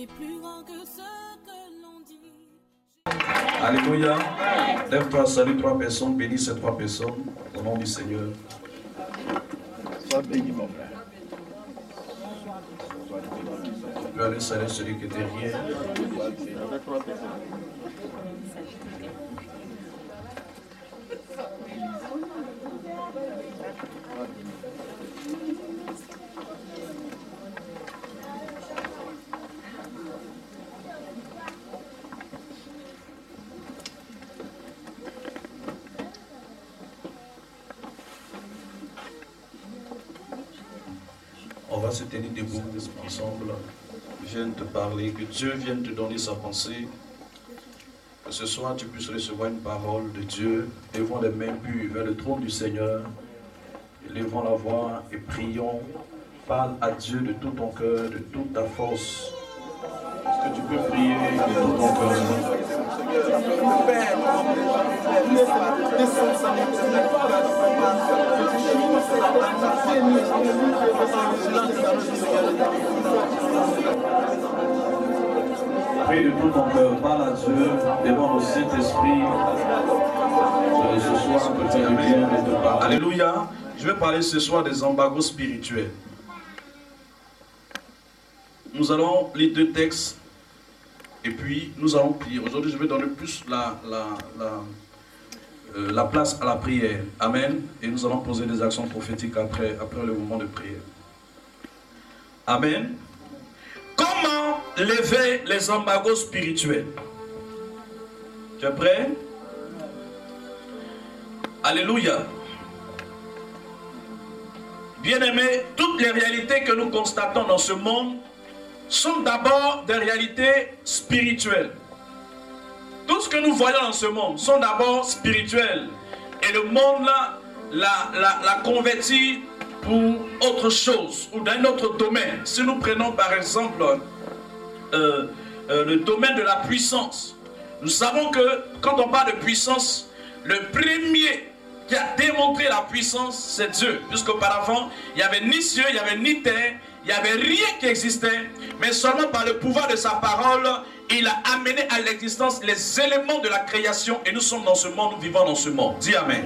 es plus grand que ce que l'on dit. Alléluia. Lève-toi, salue 3 personnes, bénis ces 3 personnes au nom du Seigneur. Sois béni, mon frère. Tu peux aller saluer celui qui est derrière. On va se tenir debout ensemble. Je viens de te parler, que Dieu vienne te donner sa pensée. Que ce soir tu puisses recevoir une parole de Dieu. Levons les mains pures vers le trône du Seigneur. Levons la voix et prions. Parle à Dieu de tout ton cœur, de toute ta force. Est-ce que tu peux prier de tout ton cœur? Prie de tout ton cœur, parle à Dieu, demande au Saint-Esprit ce soir de faire bien de te parler. Alléluia. Je vais parler ce soir des embargos spirituels. Nous allons lire 2 textes et puis nous allons prier. Aujourd'hui, je vais donner plus la place à la prière. Amen. Et nous allons poser des actions prophétiques après le moment de prière. Amen. Comment lever les embargos spirituels? Tu es prêt? Alléluia. Bien-aimés, toutes les réalités que nous constatons dans ce monde sont d'abord des réalités spirituelles. Tout ce que nous voyons dans ce monde sont d'abord spirituels. Et le monde l'a converti pour autre chose ou dans un autre domaine. Si nous prenons par exemple le domaine de la puissance, nous savons que quand on parle de puissance, le premier qui a démontré la puissance, c'est Dieu. Puisqu'auparavant, il n'y avait ni cieux, il n'y avait ni terre, il n'y avait rien qui existait, mais seulement par le pouvoir de sa parole, il a amené à l'existence les éléments de la création et nous sommes dans ce monde, nous vivons dans ce monde. Dis Amen.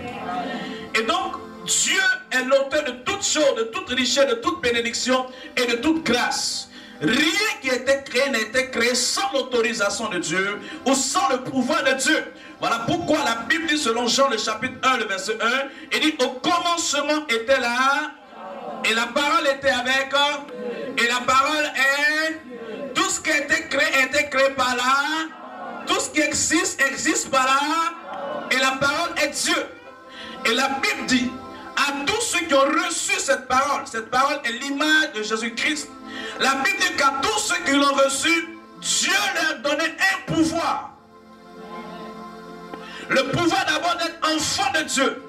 Et donc, Dieu est l'auteur de toutes choses, de toute richesse, de toute bénédiction et de toute grâce. Rien qui a été créé n'a été créé sans l'autorisation de Dieu ou sans le pouvoir de Dieu. Voilà pourquoi la Bible dit selon Jean le chapitre 1, le verset 1, il dit au commencement était là et la parole était avec et la parole est tout ce qui a été créé par là, tout ce qui existe par là et la parole est Dieu. Et la Bible dit à tous ceux qui ont reçu cette parole est l'image de Jésus-Christ. La Bible dit qu'à tous ceux qui l'ont reçu, Dieu leur a donné un pouvoir. Le pouvoir d'abord d'être enfant de Dieu.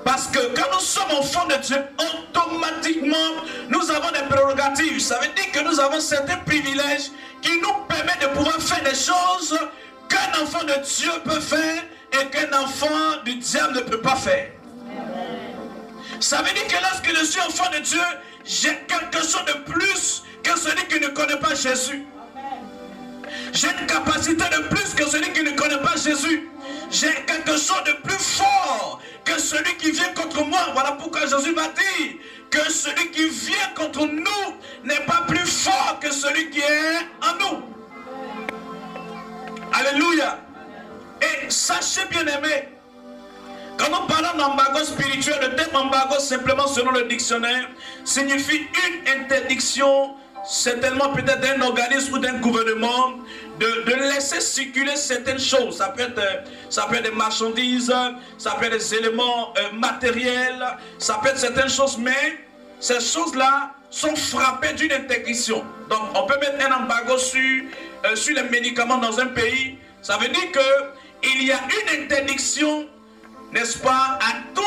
Parce que quand nous sommes enfants de Dieu, automatiquement, nous avons des prérogatives. Ça veut dire que nous avons certains privilèges qui nous permettent de pouvoir faire des choses qu'un enfant de Dieu peut faire et qu'un enfant du diable ne peut pas faire. Ça veut dire que lorsque je suis enfant de Dieu, j'ai quelque chose de plus que celui qui ne connaît pas Jésus. J'ai une capacité de plus que celui qui ne connaît pas Jésus. J'ai quelque chose de plus fort que celui qui vient contre moi. Voilà pourquoi Jésus m'a dit que celui qui vient contre nous n'est pas plus fort que celui qui est en nous. Alléluia. Et sachez bien aimés, quand nous parlons d'embargo spirituel, le terme embargo simplement selon le dictionnaire signifie une interdiction, certainement peut-être d'un organisme ou d'un gouvernement de laisser circuler certaines choses. Ça peut être des marchandises, ça peut être des éléments matériels, ça peut être certaines choses, mais ces choses-là sont frappées d'une interdiction. Donc on peut mettre un embargo sur les médicaments dans un pays. Ça veut dire qu'il y a une interdiction, n'est-ce pas, à toutes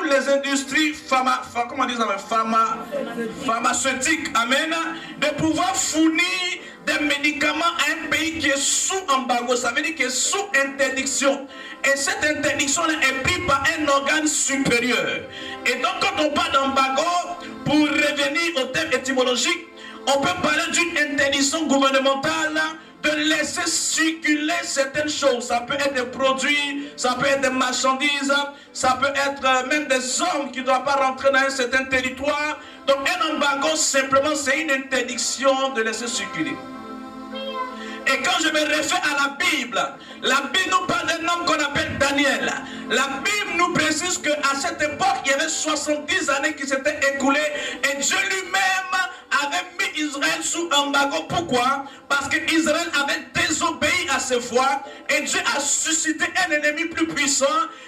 les industries pharmaceutiques, amen, de pouvoir fournir des médicaments à un pays qui est sous embargo. Ça veut dire qu'il est sous interdiction. Et cette interdiction-là est prise par un organe supérieur. Et donc quand on parle d'embargo, pour revenir au terme étymologique, On peut parler d'une interdiction gouvernementale de laisser circuler certaines choses. Ça peut être des produits, ça peut être des marchandises, ça peut être même des hommes qui ne doivent pas rentrer dans un certain territoire. Donc un embargo, simplement, c'est une interdiction de laisser circuler. Et quand je me réfère à la Bible nous parle d'un homme qu'on appelle Daniel. La Bible nous précise qu'à cette époque, il y avait 70 années qui s'étaient écoulées et Dieu lui-même avait mis Israël sous embargo. Pourquoi? Parce qu'Israël avait désobéi à ses voix et Dieu a suscité un ennemi plus puissant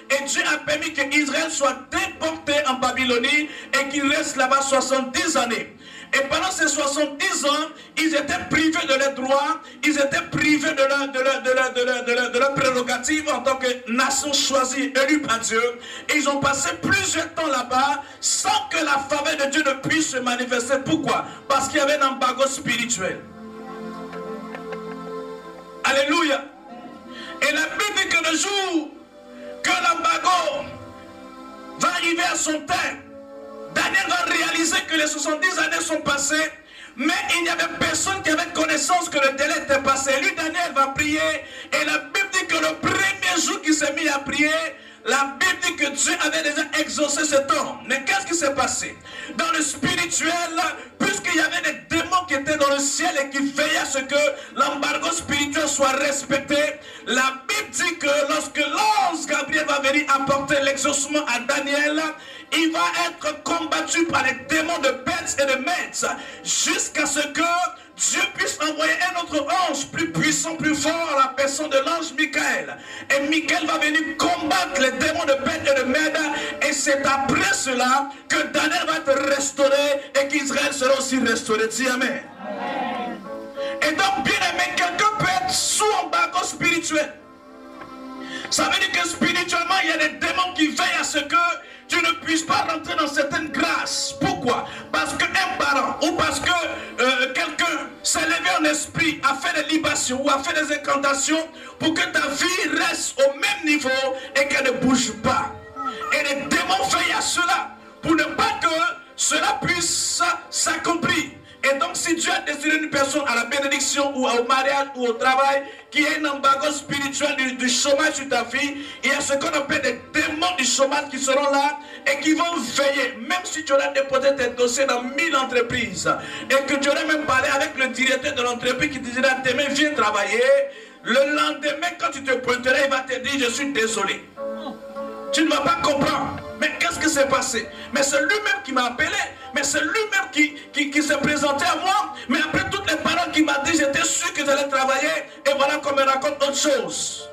et Dieu a permis qu'Israël soit déporté en Babylonie et qu'il reste là-bas 70 années. Et pendant ces 70 ans, ils étaient privés de leurs droits, ils étaient privés de leur prérogative en tant que nation choisie, élue par Dieu. Et ils ont passé plusieurs temps là-bas sans que la faveur de Dieu ne puisse se manifester. Pourquoi? Parce qu'il y avait un embargo spirituel. Alléluia. Et la Bible dit que le jour que l'embargo va arriver à son terme, Daniel va réaliser que les 70 années sont passées, mais il n'y avait personne qui avait connaissance que le délai était passé. Lui, Daniel va prier, et la Bible dit que le premier jour qu'il s'est mis à prier, la Bible dit que Dieu avait déjà exaucé cet homme. Mais qu'est-ce qui s'est passé? Dans le spirituel, puisqu'il y avait des démons qui étaient dans le ciel et qui veillaient à ce que l'embargo spirituel soit respecté, la Bible dit que lorsque l'ange Gabriel va venir apporter l'exaucement à Daniel, il va être combattu par les démons de Perse et de Mèdes jusqu'à ce que Dieu puisse envoyer un autre ange plus puissant, plus fort, la personne de l'ange Michael. Et Michael va venir combattre les démons de Perse et de Mèdes. Et c'est après cela que Daniel va être restauré et qu'Israël sera aussi restauré. Dis Amen. Et donc, bien aimé, quelqu'un peut être sous embargo spirituel. Ça veut dire que spirituellement, il y a des démons qui veillent à ce que tu ne puisses pas rentrer dans certaines grâces. Pourquoi? Parce qu'un parent ou parce que quelqu'un s'est levé en esprit, a fait des libations ou a fait des incantations pour que ta vie reste au même niveau et qu'elle ne bouge pas. Et les démons veillent à cela pour ne pas que cela puisse s'accomplir. Et donc si Dieu a destiné une personne à la bénédiction ou au mariage ou au travail qui est un embargo spirituel du chômage sur ta vie, il y a ce qu'on appelle des démons du chômage qui seront là et qui vont veiller. Même si tu auras déposé tes dossiers dans 1000 entreprises et que tu aurais même parlé avec le directeur de l'entreprise qui te dira demain viens travailler, le lendemain quand tu te pointeras il va te dire je suis désolé. Tu ne vas pas comprendre. Mais qu'est-ce qui s'est passé? Mais c'est lui-même qui m'a appelé. Mais c'est lui-même qui s'est présenté à moi. Mais après toutes les paroles qu'il m'a dit, j'étais sûr que j'allais travailler. Et voilà qu'on me raconte autre chose.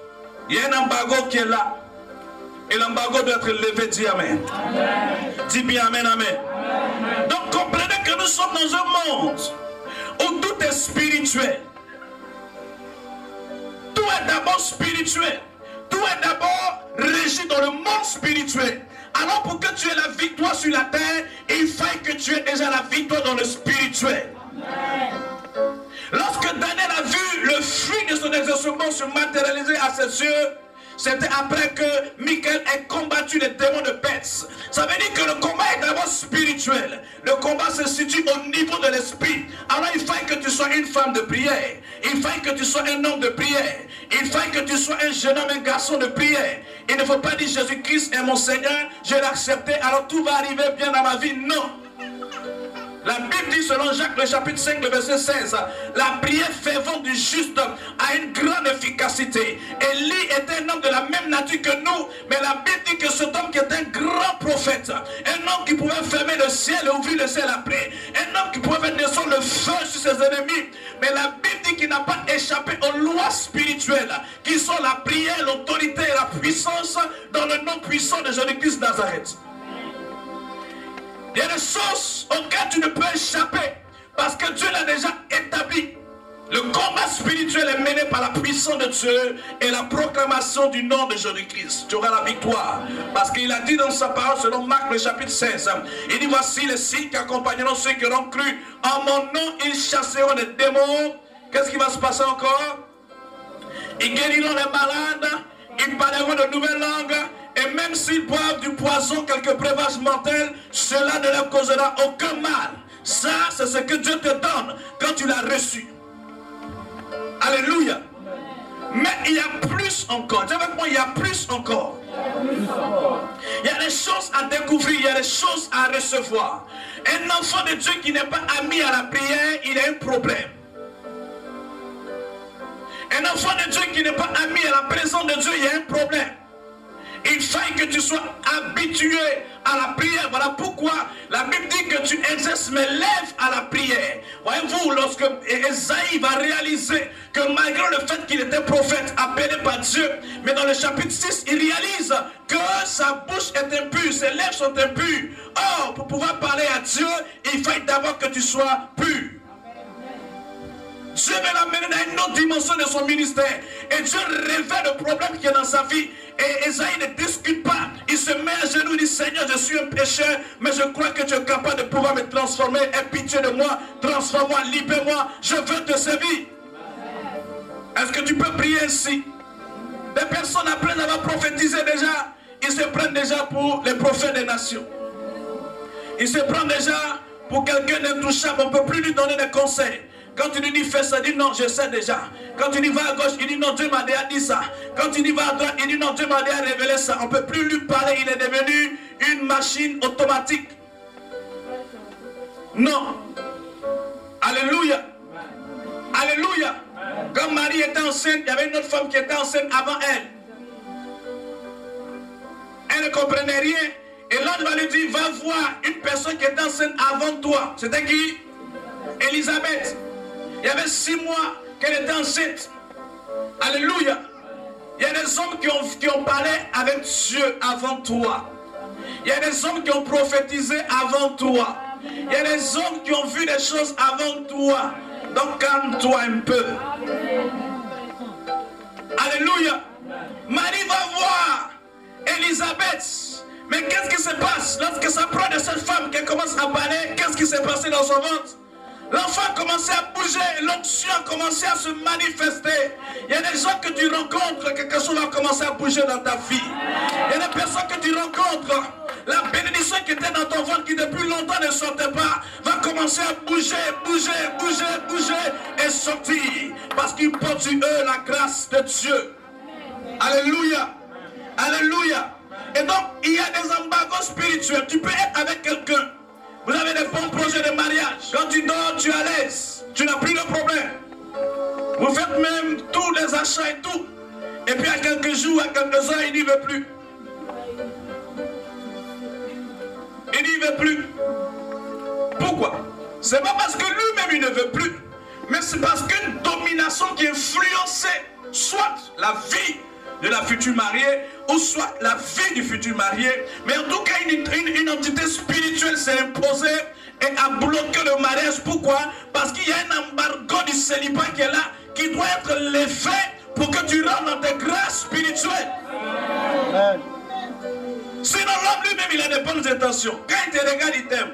Il y a un embargo qui est là. Et l'embargo doit être levé. Dis Amen. Amen. Dis bien Amen, Amen. Amen. Donc comprenez que nous sommes dans un monde où tout est spirituel. Tout est d'abord spirituel. Tout est d'abord régi dans le monde spirituel. Alors pour que tu aies la victoire sur la terre, il faut que tu aies déjà la victoire dans le spirituel. Amen. Lorsque Daniel a vu le fruit de son exaucement se matérialiser à ses yeux, c'était après que Michael ait combattu les démons de Perse. Ça veut dire que le combat est d'abord spirituel. Le combat se situe au niveau de l'esprit. Alors il faut que tu sois une femme de prière. Il faut que tu sois un homme de prière. Il faut que tu sois un jeune homme, un garçon de prière. Il ne faut pas dire Jésus-Christ est mon Seigneur, je l'ai accepté, alors tout va arriver bien dans ma vie. Non. La Bible dit selon Jacques le chapitre 5 le verset 16, la prière fervente du juste a une grande efficacité. Élie était un homme de la même nature que nous, mais la Bible dit que cet homme qui est un grand prophète, un homme qui pouvait fermer le ciel et ouvrir le ciel après, un homme qui pouvait descendre le feu sur ses ennemis, mais la Bible dit qu'il n'a pas échappé aux lois spirituelles qui sont la prière, l'autorité et la puissance dans le nom puissant de Jésus-Christ de Nazareth. Il y a des choses auxquelles tu ne peux échapper parce que Dieu l'a déjà établi. Le combat spirituel est mené par la puissance de Dieu et la proclamation du nom de Jésus-Christ. Tu auras la victoire. Parce qu'il a dit dans sa parole selon Marc le chapitre 16. Il dit voici les signes qui accompagneront ceux qui auront cru. En mon nom ils chasseront les démons. Qu'est-ce qui va se passer encore? Ils guériront les malades. Ils parleront de nouvelles langues. Et même s'ils boivent du poison, quelques breuvages mortels, cela ne leur causera aucun mal. Ça, c'est ce que Dieu te donne quand tu l'as reçu. Alléluia. Mais il y a plus encore. Dis avec moi, il y a plus encore. Il y a des choses à découvrir, il y a des choses à recevoir. Un enfant de Dieu qui n'est pas ami à la prière, il a un problème. Un enfant de Dieu qui n'est pas ami à la présence de Dieu, il y a un problème. Il faut que tu sois habitué à la prière. Voilà pourquoi la Bible dit que tu exerces mes lèvres à la prière. Voyez-vous, lorsque Ésaïe va réaliser que malgré le fait qu'il était prophète appelé par Dieu, mais dans le chapitre 6, il réalise que sa bouche est impure, ses lèvres sont impures. Or, pour pouvoir parler à Dieu, il faut d'abord que tu sois pur. Dieu veut l'amener dans une autre dimension de son ministère. Et Dieu révèle le problème qui est dans sa vie. Et Ésaïe ne discute pas. Il se met à genoux et dit, Seigneur, je suis un pécheur, mais je crois que tu es capable de pouvoir me transformer. Aie pitié de moi, transforme-moi, libère-moi. Je veux te servir. Est-ce que tu peux prier ainsi? Des personnes après avoir prophétisé déjà, ils se prennent déjà pour les prophètes des nations. Ils se prennent déjà pour quelqu'un d'intouchable. On ne peut plus lui donner des conseils. Quand tu lui dis fais ça, il dit non, je sais déjà. Quand tu lui vas à gauche, il dit non, Dieu m'a déjà dit ça. Quand tu lui vas à droite, il dit non, Dieu m'a déjà révélé ça. On ne peut plus lui parler, il est devenu une machine automatique. Non. Alléluia. Alléluia. Quand Marie était enceinte, il y avait une autre femme qui était enceinte avant elle. Elle ne comprenait rien. Et l'ange va lui dire, va voir une personne qui était enceinte avant toi. C'était qui? Élisabeth. Il y avait 6 mois qu'elle était enceinte. Alléluia. Il y a des hommes qui ont parlé avec Dieu avant toi. Il y a des hommes qui ont prophétisé avant toi. Il y a des hommes qui ont vu des choses avant toi. Donc calme-toi un peu. Alléluia. Marie va voir Élisabeth. Mais qu'est-ce qui se passe lorsque ça prend de cette femme qui commence à parler? Qu'est-ce qui s'est passé dans son ventre? L'enfant a commencé à bouger, l'onction a commencé à se manifester. Il y a des gens que tu rencontres, quelque chose va commencer à bouger dans ta vie. Il y a des personnes que tu rencontres, la bénédiction qui était dans ton ventre, qui depuis longtemps ne sortait pas, va commencer à bouger, bouger, bouger, bouger et sortir. Parce qu'ils portent sur eux la grâce de Dieu. Alléluia. Alléluia. Et donc, il y a des embargos spirituels. Tu peux être avec quelqu'un. Vous avez des bons projets de mariage. Quand tu dors, tu es à l'aise. Tu n'as plus de problème. Vous faites même tous les achats et tout. Et puis à quelques jours, à quelques heures, il n'y veut plus. Il n'y veut plus. Pourquoi? C'est pas parce que lui-même il ne veut plus. Mais c'est parce qu'une domination qui influençait soit la vie de la future mariée ou soit la vie du futur marié, mais en tout cas une entité spirituelle s'est imposée et a bloqué le mariage. Pourquoi? Parce qu'il y a un embargo du célibat qui est là, qui doit être levé pour que tu rentres dans tes grâces spirituelles. Sinon l'homme lui-même il a de bonnes intentions. Quand il te regarde il t'aime.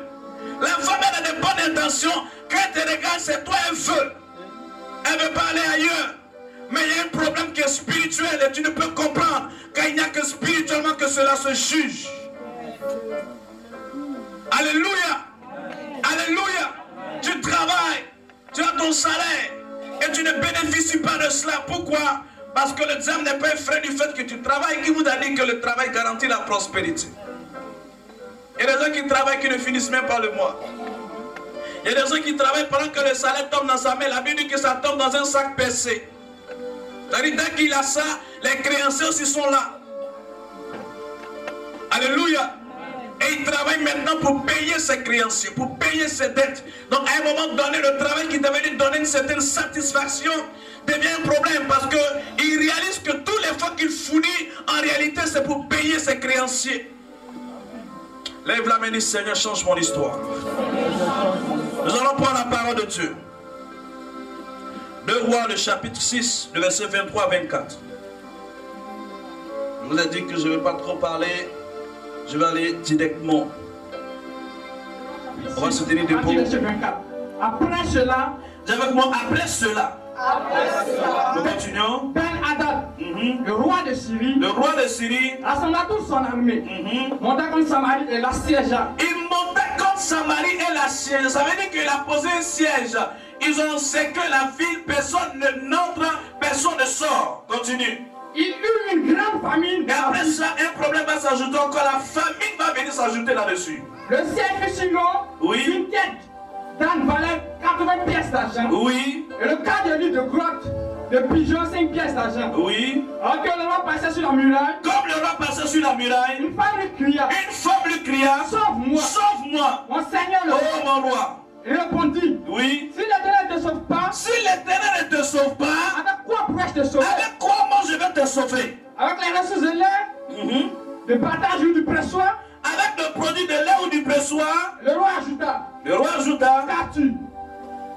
La femme elle a de bonnes intentions. Quand elle te regarde c'est toi elle veut. Elle veut pas aller ailleurs. Mais il y a un problème qui est spirituel et tu ne peux comprendre qu'il n'y a que spirituellement que cela se juge. Alléluia. Alléluia. Tu travailles, tu as ton salaire et tu ne bénéficies pas de cela. Pourquoi? Parce que le diable n'est pas effrayé du fait que tu travailles. Qui vous a dit que le travail garantit la prospérité? Il y a des gens qui travaillent qui ne finissent même pas le mois. Il y a des gens qui travaillent pendant que le salaire tombe dans sa main. La Bible dit que ça tombe dans un sac percé. C'est-à-dire, dès qu'il a ça, les créanciers aussi sont là. Alléluia. Et il travaille maintenant pour payer ses créanciers, pour payer ses dettes. Donc, à un moment donné, le travail qui devait lui donner une certaine satisfaction devient un problème parce qu'il réalise que tous les efforts qu'il fournit, en réalité, c'est pour payer ses créanciers. Lève la main et dis, Seigneur, change mon histoire. Nous allons prendre la parole de Dieu. 2 Rois, le chapitre 6, le verset 23 à 24. Je vous ai dit que je ne vais pas trop parler. Je vais aller directement. On va se tenir debout. Après cela, dis avec moi, après cela. Nous continuons. Ben-Hadad, le roi de Syrie, rassembla toute son armée, monta contre Samarie et l'assiégea. Il monta contre Samarie et un siège. Ça veut dire qu'il a posé un siège. Ils ont séqué la ville, personne n'entre, personne ne sort. Continue. Il eut une grande famine. Et après ça, un problème va s'ajouter encore. La famine va venir s'ajouter là-dessus. Le siège fut si long. Oui. Une tête d'âne valait 80 pièces d'argent. Oui. Et le quart de lit de grotte de pigeon, 5 pièces d'argent. Oui. Alors que le roi passait sur la muraille, Comme le roi passait sur la muraille, une femme lui cria, une femme lui cria, sauve-moi, sauve-moi, mon Seigneur le oh roi. mon roi. Il répondit, Oui. si l'Éternel ne te sauve pas, Si l'Éternel ne te sauve pas, avec quoi pourrais-je te sauver? avec quoi moi je vais te sauver? Avec les ressources de l'air, de partage ou du pressoir? Avec le produit de lait ou du pressoir? Le roi ajouta, Le roi ajouta, qu'as-tu?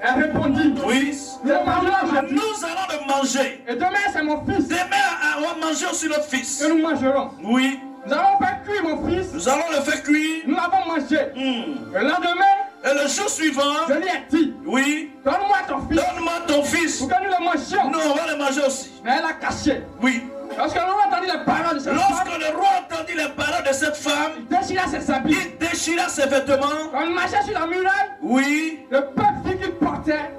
Elle répondit, oui. nous mangerons aujourd'hui, Nous allons le manger. et demain c'est mon fils Demain, on va manger aussi notre fils. que nous mangerons. Oui. Nous allons faire cuire mon fils, Nous allons le faire cuire. nous l'avons mangé. Le lendemain, Et le jour suivant, je lui ai dit, oui, donne-moi ton fils donne-moi ton fils. pour que nous le mangions. Nous, on va le manger aussi. Mais elle a caché. Oui. Lorsque le roi entendit les paroles de cette Lorsque femme, le roi entendit les paroles de cette femme, il déchira ses habits. il déchira ses vêtements. Quand il marchait sur la muraille, Oui. le peuple vit qu'il portait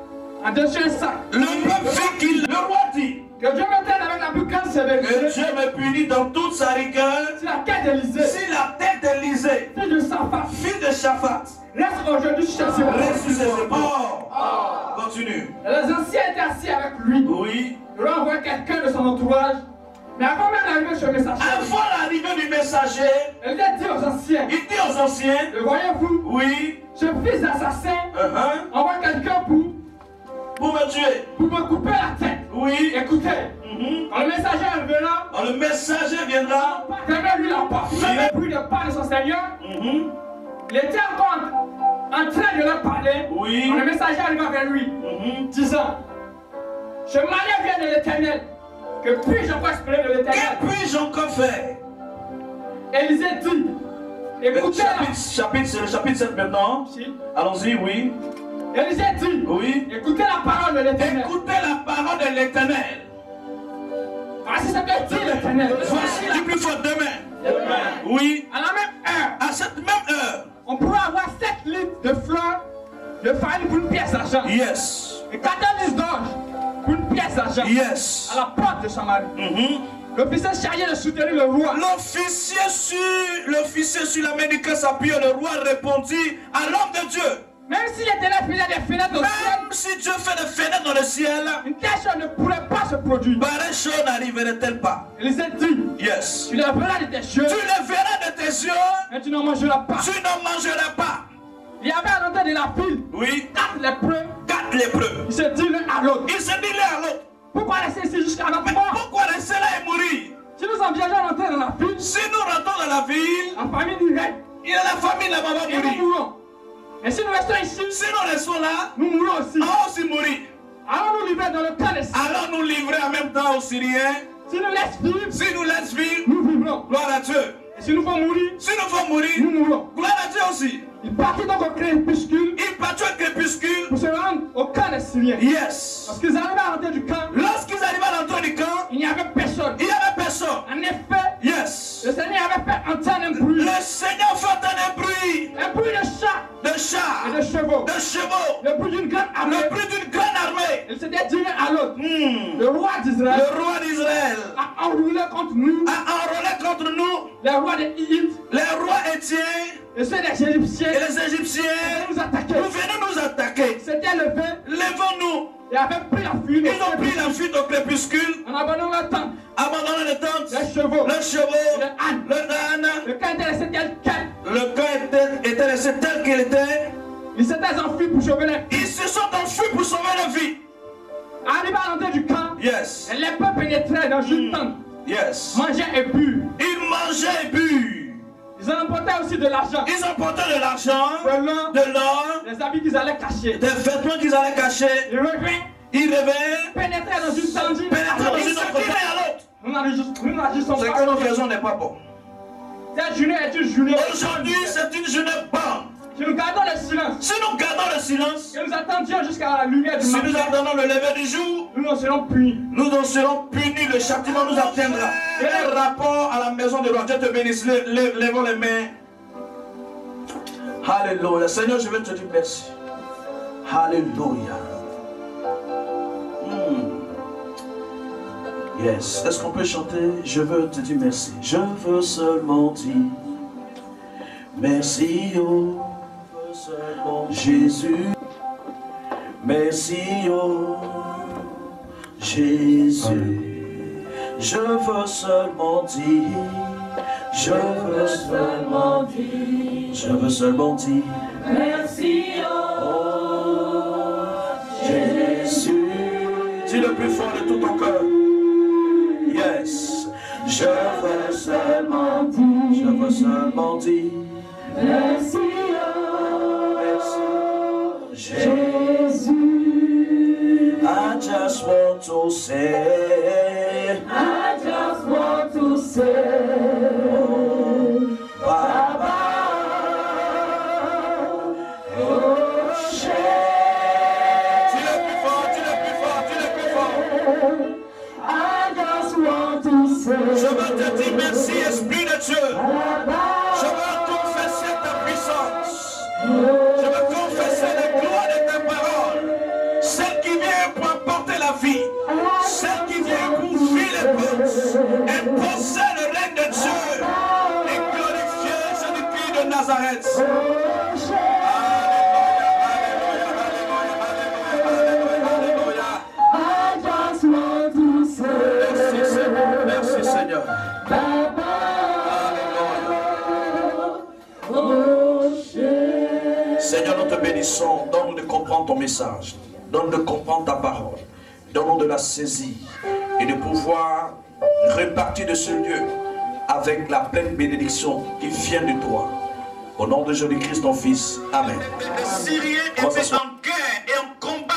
en dessus un sac. Le peuple vit qu'il. Le roi dit Que Dieu me traite avec la plus grande que sévérité. Dieu me punit dans toute sa rigueur. Si la tête d'Élysée, Si la tête d'Élysée, fille de Saphat, fille de Shaphat, reste aujourd'hui sur ses reste sur bras. ses épaules. Continue. Les anciens étaient assis avec lui. Oui. Le roi envoie quelqu'un de son entourage. Mais avant même d'arriver chez le messager, Avant l'arrivée du messager, elle a dit aux anciens, il dit aux anciens, le voyez-vous, oui, ce fils d'assassin envoie quelqu'un pour me tuer. pour me couper la tête. Oui. Écoutez, quand le messager reviendra, Quand le messager viendra, fermez-lui la porte. Il avait pris le pas de son Seigneur. Il était encore en train de leur parler. oui, Quand le messager arriva vers lui, disant, ce malheur vient de l'Éternel. Que puis-je encore espérer de l'Éternel? que puis-je encore faire? Élisée dit, écoutez C'est le chapitre 7 maintenant. Allons-y, oui. Élisée dit, Oui. écoutez la parole de l'Éternel. Écoutez la parole de l'Éternel. Voici ce que dit l'Éternel. Voici la plus forte demain. Oui. À la même heure, À cette même heure. on pourra avoir 7 litres de fleurs de farine pour une pièce d'argent. Yes. Et 14 litres d'orge pour une pièce d'argent. Yes. À la porte de Samarie. L'officier chargé de soutenir le roi. L'officier sur la main du cœur s'appuyait. Le roi répondit à l'homme de Dieu. Même si l'Éternel faisait des fenêtres au ciel, Même si Dieu fait des fenêtres dans le ciel, une telle chose ne pourrait pas se produire. pareille chose n'arriverait-elle pas? Élisée dit, Yes. tu lèveras de tes yeux, Tu le verras de tes yeux, mais tu n'en mangeras pas. tu n'en mangeras pas. Il y avait à l'entrée de la ville Oui. 4 lépreux. 4 lépreux. Il se dit l'un à l'autre, Il se dit l'un à l'autre. pourquoi rester ici jusqu'à notre Mais mort? pourquoi rester là et mourir? Si nous envisageons d'entrer dans la ville, Si nous rentrons dans la ville, la famille nous règne il y a la famille là-bas va et nous mourir. mourrons. Et si nous restons ici, Si nous restons là, nous mourrons aussi. on va aussi mourir. Allons nous livrer dans le camp des Syriens. Allons nous livrer en même temps aux Syriens. Si nous laissons vivre, Si nous laissons vivre, nous vivrons. gloire à Dieu. Et si nous faut mourir, Si nous faut mourir, nous mourrons. gloire à Dieu aussi. Il partit donc au crépuscule Il partit au crépuscule. pour se rendre au camp des Syriens. Yes. Lorsqu'ils arrivaient à l'entrée du camp, Lorsqu'ils arrivaient à l'entrée du camp, il n'y avait personne. il n'y avait personne. En effet, Yes. le Seigneur avait fait entendre un bruit. Le Seigneur fait un bruit Un bruit de chat de et chars, de chevaux. de chevaux, Le bruit d'une grande armée. le bruit d'une grande armée. Il s'était dit l'un à l'autre. Hmm. Le roi d'Israël Le roi d'Israël a enroulé contre nous a enrôlé contre nous les rois des Hivites les rois étiens et ceux des Égyptiens. et les Égyptiens. Ils nous attaquaient. Vous venez nous attaquer. Ils s'étaient levés Levons-nous. et avaient pris la fuite. Ils ont pris la fuite au crépuscule, En abandonnant la tente, abandonnant les tentes, les chevaux, le chevaux, le âne. le âne. Le camp était resté tel quel. Le camp était resté tel qu'il était. Ils s'étaient enfuis pour sauver les. Ils se sont enfuis pour sauver leur vie. Arrivés à l'entrée du camp, Yes. les peuples pénétraient dans une tente, Yes. mangeaient et burent. Ils mangeaient et burent. Ils en emportaient aussi de l'argent, Ils emportaient de l'argent, de l'or, de l'or, les habits qu'ils allaient cacher. des vêtements qu'ils allaient cacher. Ils revinrent, Ils revenaient, pénétraient dans une tente. pénétraient dans une autre côté à l'autre. Nous n'agissons Ce pas. que nous faisons n'est pas bon. Cette journée est une journée. Aujourd'hui, c'est une journée bonne. Si nous gardons le silence, Si nous gardons le silence, que nous attendions jusqu'à la lumière du si nous matin, attendons le lever du jour, nous en serons punis. nous en serons punis, le châtiment nous atteindra. Quel est le rapport à la maison de roi? Dieu te bénisse. Lèvons les mains. Alléluia. Seigneur, je veux te dire merci. Alléluia. Yes. Est-ce qu'on peut chanter? Je veux te dire merci. Je veux seulement dire merci, oh Jésus. Merci, oh Jésus. Je veux seulement dire. Je veux seulement dire. Je veux seulement dire. Merci, Jésus. Dis le plus fort de tout ton cœur. Yes. Je veux seulement dire. Je veux seulement dire. merci, Jésus. I just want to say. I just want to say, Baba. oh, Dis le plus fort, dis le plus fort, dis le plus fort. I just want to say, Je veux te dire merci, Esprit de Dieu. Je veux confesser ta puissance. Je veux confesser la gloire de ta parole. Celle qui vient pour apporter la vie. Celle qui vient pour ouvrir les portes. Imposer le règne de Dieu. Et glorifier Jésus-Christ de Nazareth. Alléluia. I just want to say, Merci Seigneur. Merci Seigneur. Baba, Alléluia. oh, Seigneur, nous te bénissons. Donne-nous de comprendre ton message. Donne-nous de comprendre ta parole. Donne-nous de la saisir et de pouvoir repartir de ce lieu avec la pleine bénédiction qui vient de toi. Au nom de Jésus-Christ, ton Fils. Amen. Les Syriens étaient en guerre et en combat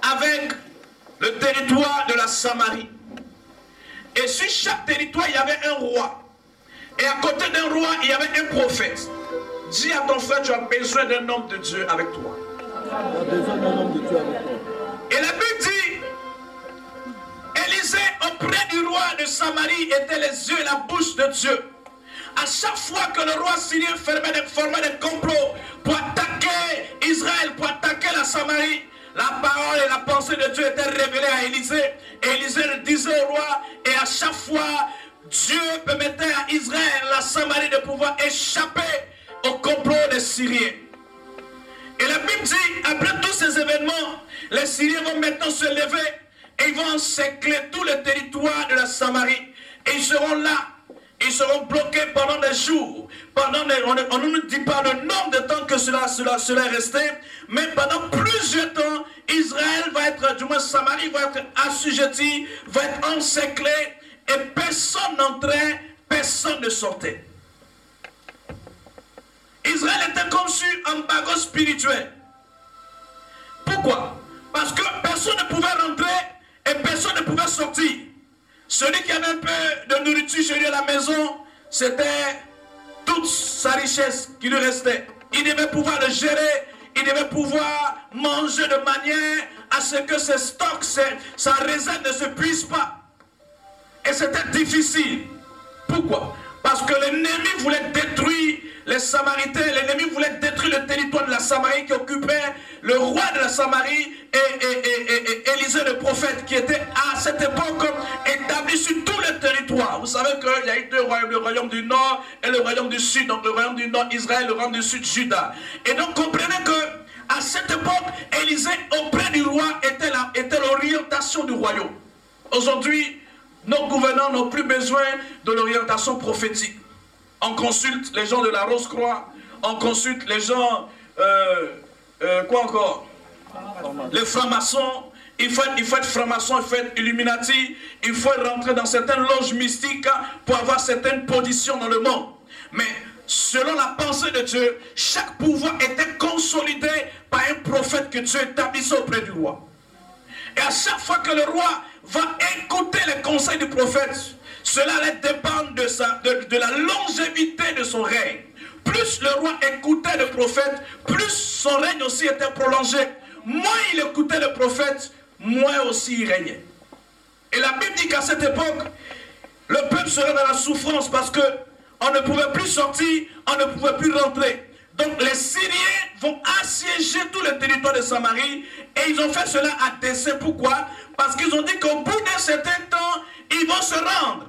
avec le territoire de la Samarie. Et sur chaque territoire, il y avait un roi. Et à côté d'un roi, il y avait un prophète. Dis à ton frère, tu as besoin d'un homme de Dieu avec toi. Tu as besoin d'un homme de Dieu avec toi. Et la Bible dit, Élisée auprès du roi de Samarie était les yeux et la bouche de Dieu. À chaque fois que le roi syrien formait des complots pour attaquer Israël, pour attaquer la Samarie, la parole et la pensée de Dieu étaient révélées à Élisée. Et Élisée le disait au roi, et à chaque fois, Dieu permettait à Israël, la Samarie, de pouvoir échapper au complot des Syriens. Et la Bible dit, après tous ces événements, les Syriens vont maintenant se lever et ils vont encercler tout le territoire de la Samarie. Et ils seront là, ils seront bloqués pendant des jours. On ne nous dit pas le nombre de temps que cela est resté, mais pendant plusieurs temps, Israël va être, du moins Samarie va être assujetti, va être encerclé, et personne n'entrait, personne ne sortait. Israël était conçu en bagot spirituel. Pourquoi? Parce que personne ne pouvait rentrer et personne ne pouvait sortir. Celui qui avait un peu de nourriture chez lui à la maison, c'était toute sa richesse qui lui restait. Il devait pouvoir le gérer, il devait pouvoir manger de manière à ce que ses stocks, sa réserve ne se puise pas. Et c'était difficile. Pourquoi? Parce que l'ennemi voulait détruire les Samaritains, l'ennemi voulait détruire le territoire de la Samarie qui occupait le roi de la Samarie et Élisée le prophète qui était à cette époque établi sur tout le territoire. Vous savez qu'il y a eu deux royaumes, le royaume du nord et le royaume du sud. Donc le royaume du nord Israël, le royaume du sud Juda. Et donc comprenez que à cette époque, Élisée auprès du roi était l'orientation du royaume. Aujourd'hui, nos gouvernants n'ont plus besoin de l'orientation prophétique. On consulte les gens de la Rose-Croix, on consulte les gens, quoi encore? Les francs-maçons. Il faut être franc-maçon, il faut être Illuminati, il faut rentrer dans certaines loges mystiques pour avoir certaines positions dans le monde. Mais selon la pensée de Dieu, chaque pouvoir était consolidé par un prophète que Dieu établissait auprès du roi. Et à chaque fois que le roi va écouter les conseils du prophète, cela allait dépendre de la longévité de son règne. Plus le roi écoutait le prophète, plus son règne aussi était prolongé. Moins il écoutait le prophète, moins aussi il régnait. Et la Bible dit qu'à cette époque, le peuple serait dans la souffrance parce qu'on ne pouvait plus sortir, on ne pouvait plus rentrer. Donc les Syriens vont assiéger tout le territoire de Samarie et ils ont fait cela à dessein. Pourquoi? Parce qu'ils ont dit qu'au bout d'un certain temps, ils vont se rendre.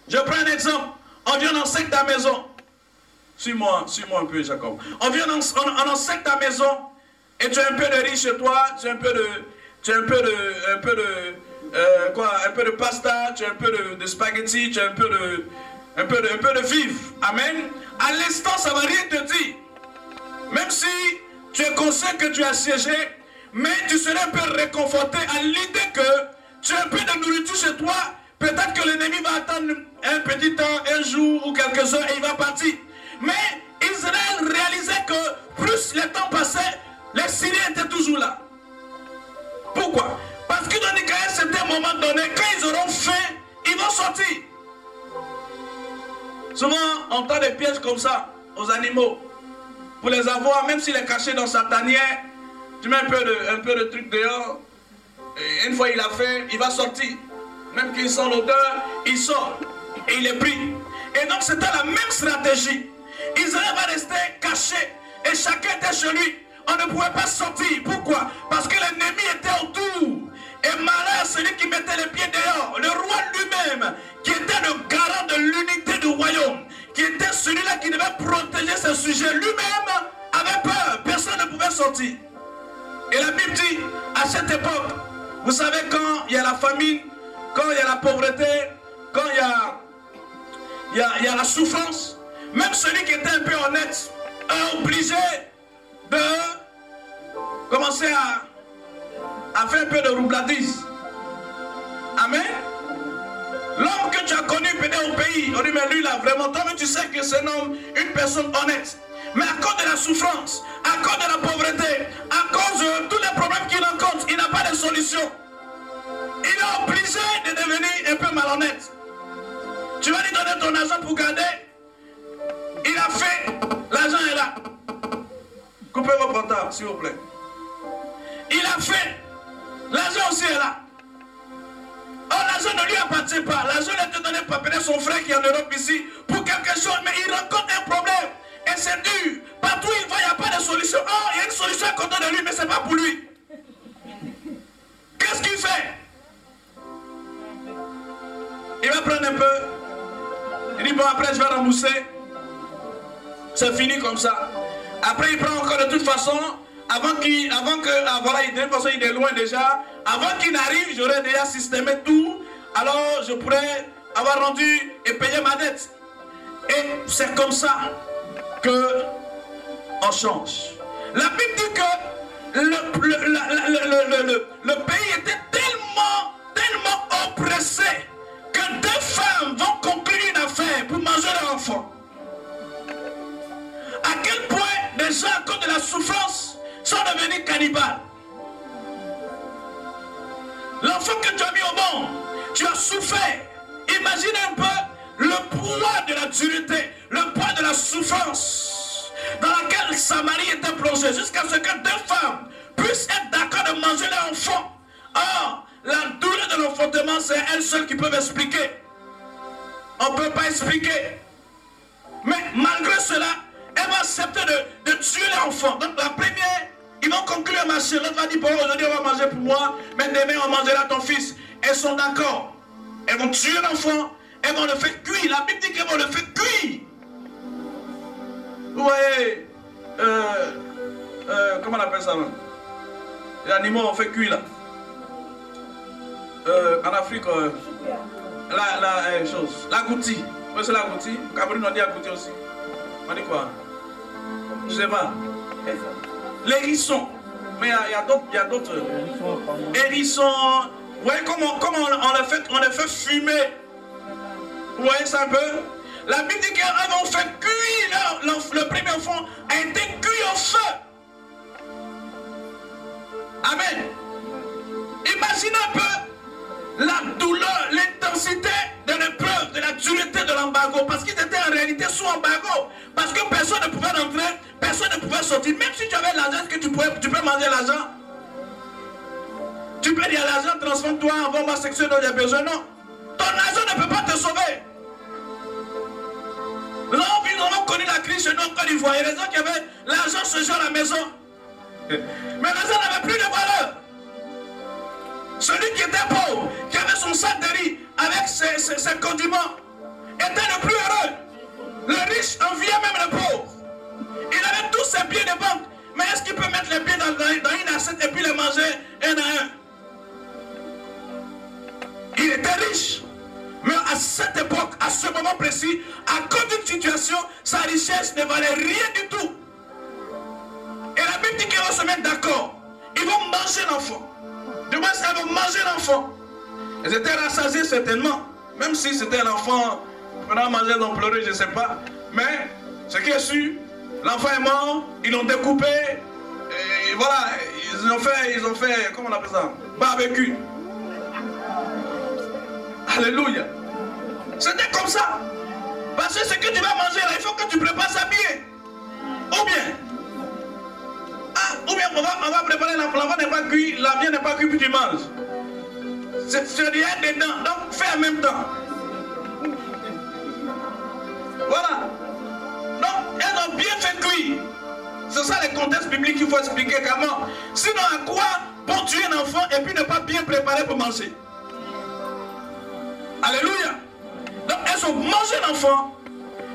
Je prends un exemple. On vient on enseigne ta maison. Suis-moi un peu, Jacob. On vient on enseigne ta maison et tu as un peu de riz chez toi, tu as un peu de pasta, tu as un peu de spaghetti, tu as un peu de vivre. Amen. À l'instant, ça ne va rien te dire. Même si tu es conscient que tu es assiégé, mais tu serais un peu réconforté à l'idée que tu as un peu de nourriture chez toi. Peut-être que l'ennemi va attendre un petit temps, un jour ou quelques heures et il va partir. Mais Israël réalisait que plus le temps passait, les Syriens étaient toujours là. Pourquoi? Parce qu'ils ont dit qu'à un certain moment donné, quand ils auront faim, ils vont sortir. Souvent, on tend des pièges comme ça aux animaux. Pour les avoir, même s'il est caché dans sa tanière, tu mets un peu de truc dehors. Et une fois il a faim, il va sortir. Même qu'il sent l'odeur, il sort. Et il est pris. Et donc c'était la même stratégie. Israël va rester caché. Et chacun était chez lui. On ne pouvait pas sortir. Pourquoi? Parce que l'ennemi était autour. Et malheur celui qui mettait les pieds dehors. Le roi lui-même, qui était le garant de l'unité du royaume, qui était celui-là qui devait protéger ses sujets, lui-même avait peur. Personne ne pouvait sortir. Et la Bible dit, à cette époque, vous savez, quand il y a la famine, quand il y a la pauvreté, quand il y a la souffrance, même celui qui était un peu honnête est obligé de commencer à faire un peu de roubladise. Amen. L'homme que tu as connu peut-être au pays, on dit mais lui là vraiment, toi mais tu sais que c'est un homme, une personne honnête. Mais à cause de la souffrance, à cause de la pauvreté, à cause de tous les problèmes qu'il rencontre, il n'a pas de solution. Il est obligé de devenir un peu malhonnête. Tu vas lui donner ton argent pour garder. Il a fait, l'argent est là. Coupez vos portables, s'il vous plaît. Il a fait, l'argent aussi est là. Oh, l'argent ne lui appartient pas. L'argent ne te donné par peut-être son frère qui est en Europe ici pour quelque chose, mais il rencontre un problème. Et c'est dur. Partout où il va, il n'y a pas de solution. Oh, il y a une solution à côté de lui, mais ce n'est pas pour lui. Qu'est-ce qu'il fait? Il va prendre un peu. Il dit bon, après je vais rembourser. C'est fini comme ça. Après il prend encore de toute façon. Voilà, de toute façon il est loin déjà. Avant qu'il n'arrive, j'aurais déjà systémé tout. Alors je pourrais avoir rendu et payé ma dette. Et c'est comme ça que on change. La Bible dit que le pays était tellement oppressé que deux femmes vont conclure une affaire pour manger leur enfant. À quel point des gens, à cause de la souffrance, sont devenus cannibales. L'enfant que tu as mis au monde, tu as souffert. Imagine un peu le poids de la dureté, le poids de la souffrance dans laquelle Samarie était plongée, jusqu'à ce que deux femmes puissent être d'accord de manger leur enfant. Or, la douleur de l'enfantement, c'est elles seules qui peuvent expliquer. On ne peut pas expliquer. Mais malgré cela, elles vont accepter de tuer l'enfant. Donc la première, ils vont conclure un marché. L'autre va dire, bon, aujourd'hui on va manger pour moi, mais demain on mangera ton fils. Elles sont d'accord. Elles vont tuer l'enfant, elles vont le faire cuire. La Bible dit qu'elles vont le faire cuire. Vous voyez, comment on appelle ça même? Les animaux on fait cuire là. En Afrique, l'agouti. C'est l'agouti. Au Cameroun, on dit agouti aussi. On dit quoi? Je sais pas. L'hérisson. Mais il y a d'autres. Hérissons. Vous voyez comment on les fait fumer? Vous voyez ça un peu? La Bible dit qu'elles vont faire cuire le premier enfant a été cuit au feu. Amen. Imaginez un peu la douleur, l'intensité de l'épreuve, de la dureté de l'embargo. Parce qu'ils étaient en réalité sous embargo. Parce que personne ne pouvait rentrer, personne ne pouvait sortir. Même si tu avais l'argent, est-ce que tu peux manger l'argent? Tu peux dire à l'argent, transforme-toi, envoie-moi section dont il y a besoin. Non. Ton argent ne peut pas te sauver. Nous avons connu la crise chez nous en Côte d'Ivoire. Il y a des gens qui avaient l'argent ce jour à la maison. Mais l'argent n'avait plus de valeur. Celui qui était pauvre, qui avait son sac de riz avec ses condiments, était le plus heureux. Le riche enviait même le pauvre. Il avait tous ses billets de banque. Mais est-ce qu'il peut mettre les billets dans une assiette et puis les manger un à un? Il était riche. Mais à cette époque, à ce moment précis, à cause d'une situation, sa richesse ne valait rien du tout. Et la Bible dit qu'ils vont se mettre d'accord. Ils vont manger l'enfant. Demain, ça va manger l'enfant. Ils étaient rassasiés certainement. Même si c'était un enfant, pendant manger, ils ont pleuré, je ne sais pas. Mais ce qui est sûr, l'enfant est mort, ils l'ont découpé. Et voilà, ils ont fait, comment on appelle ça? Barbecue. Alléluia. C'était comme ça. Parce que ce que tu vas manger là, il faut que tu prépares ça bien. Ou bien, on va préparer l'enfant n'est pas cuit, la viande n'est pas cuite, puis tu manges. C'est rien dedans, donc fais en même temps. Voilà. Donc, elles ont bien fait cuire. C'est ça le contexte biblique qu'il faut expliquer comment. Sinon, à quoi bon tuer un enfant et puis ne pas bien préparer pour manger? Alléluia. Donc, elles ont mangé l'enfant.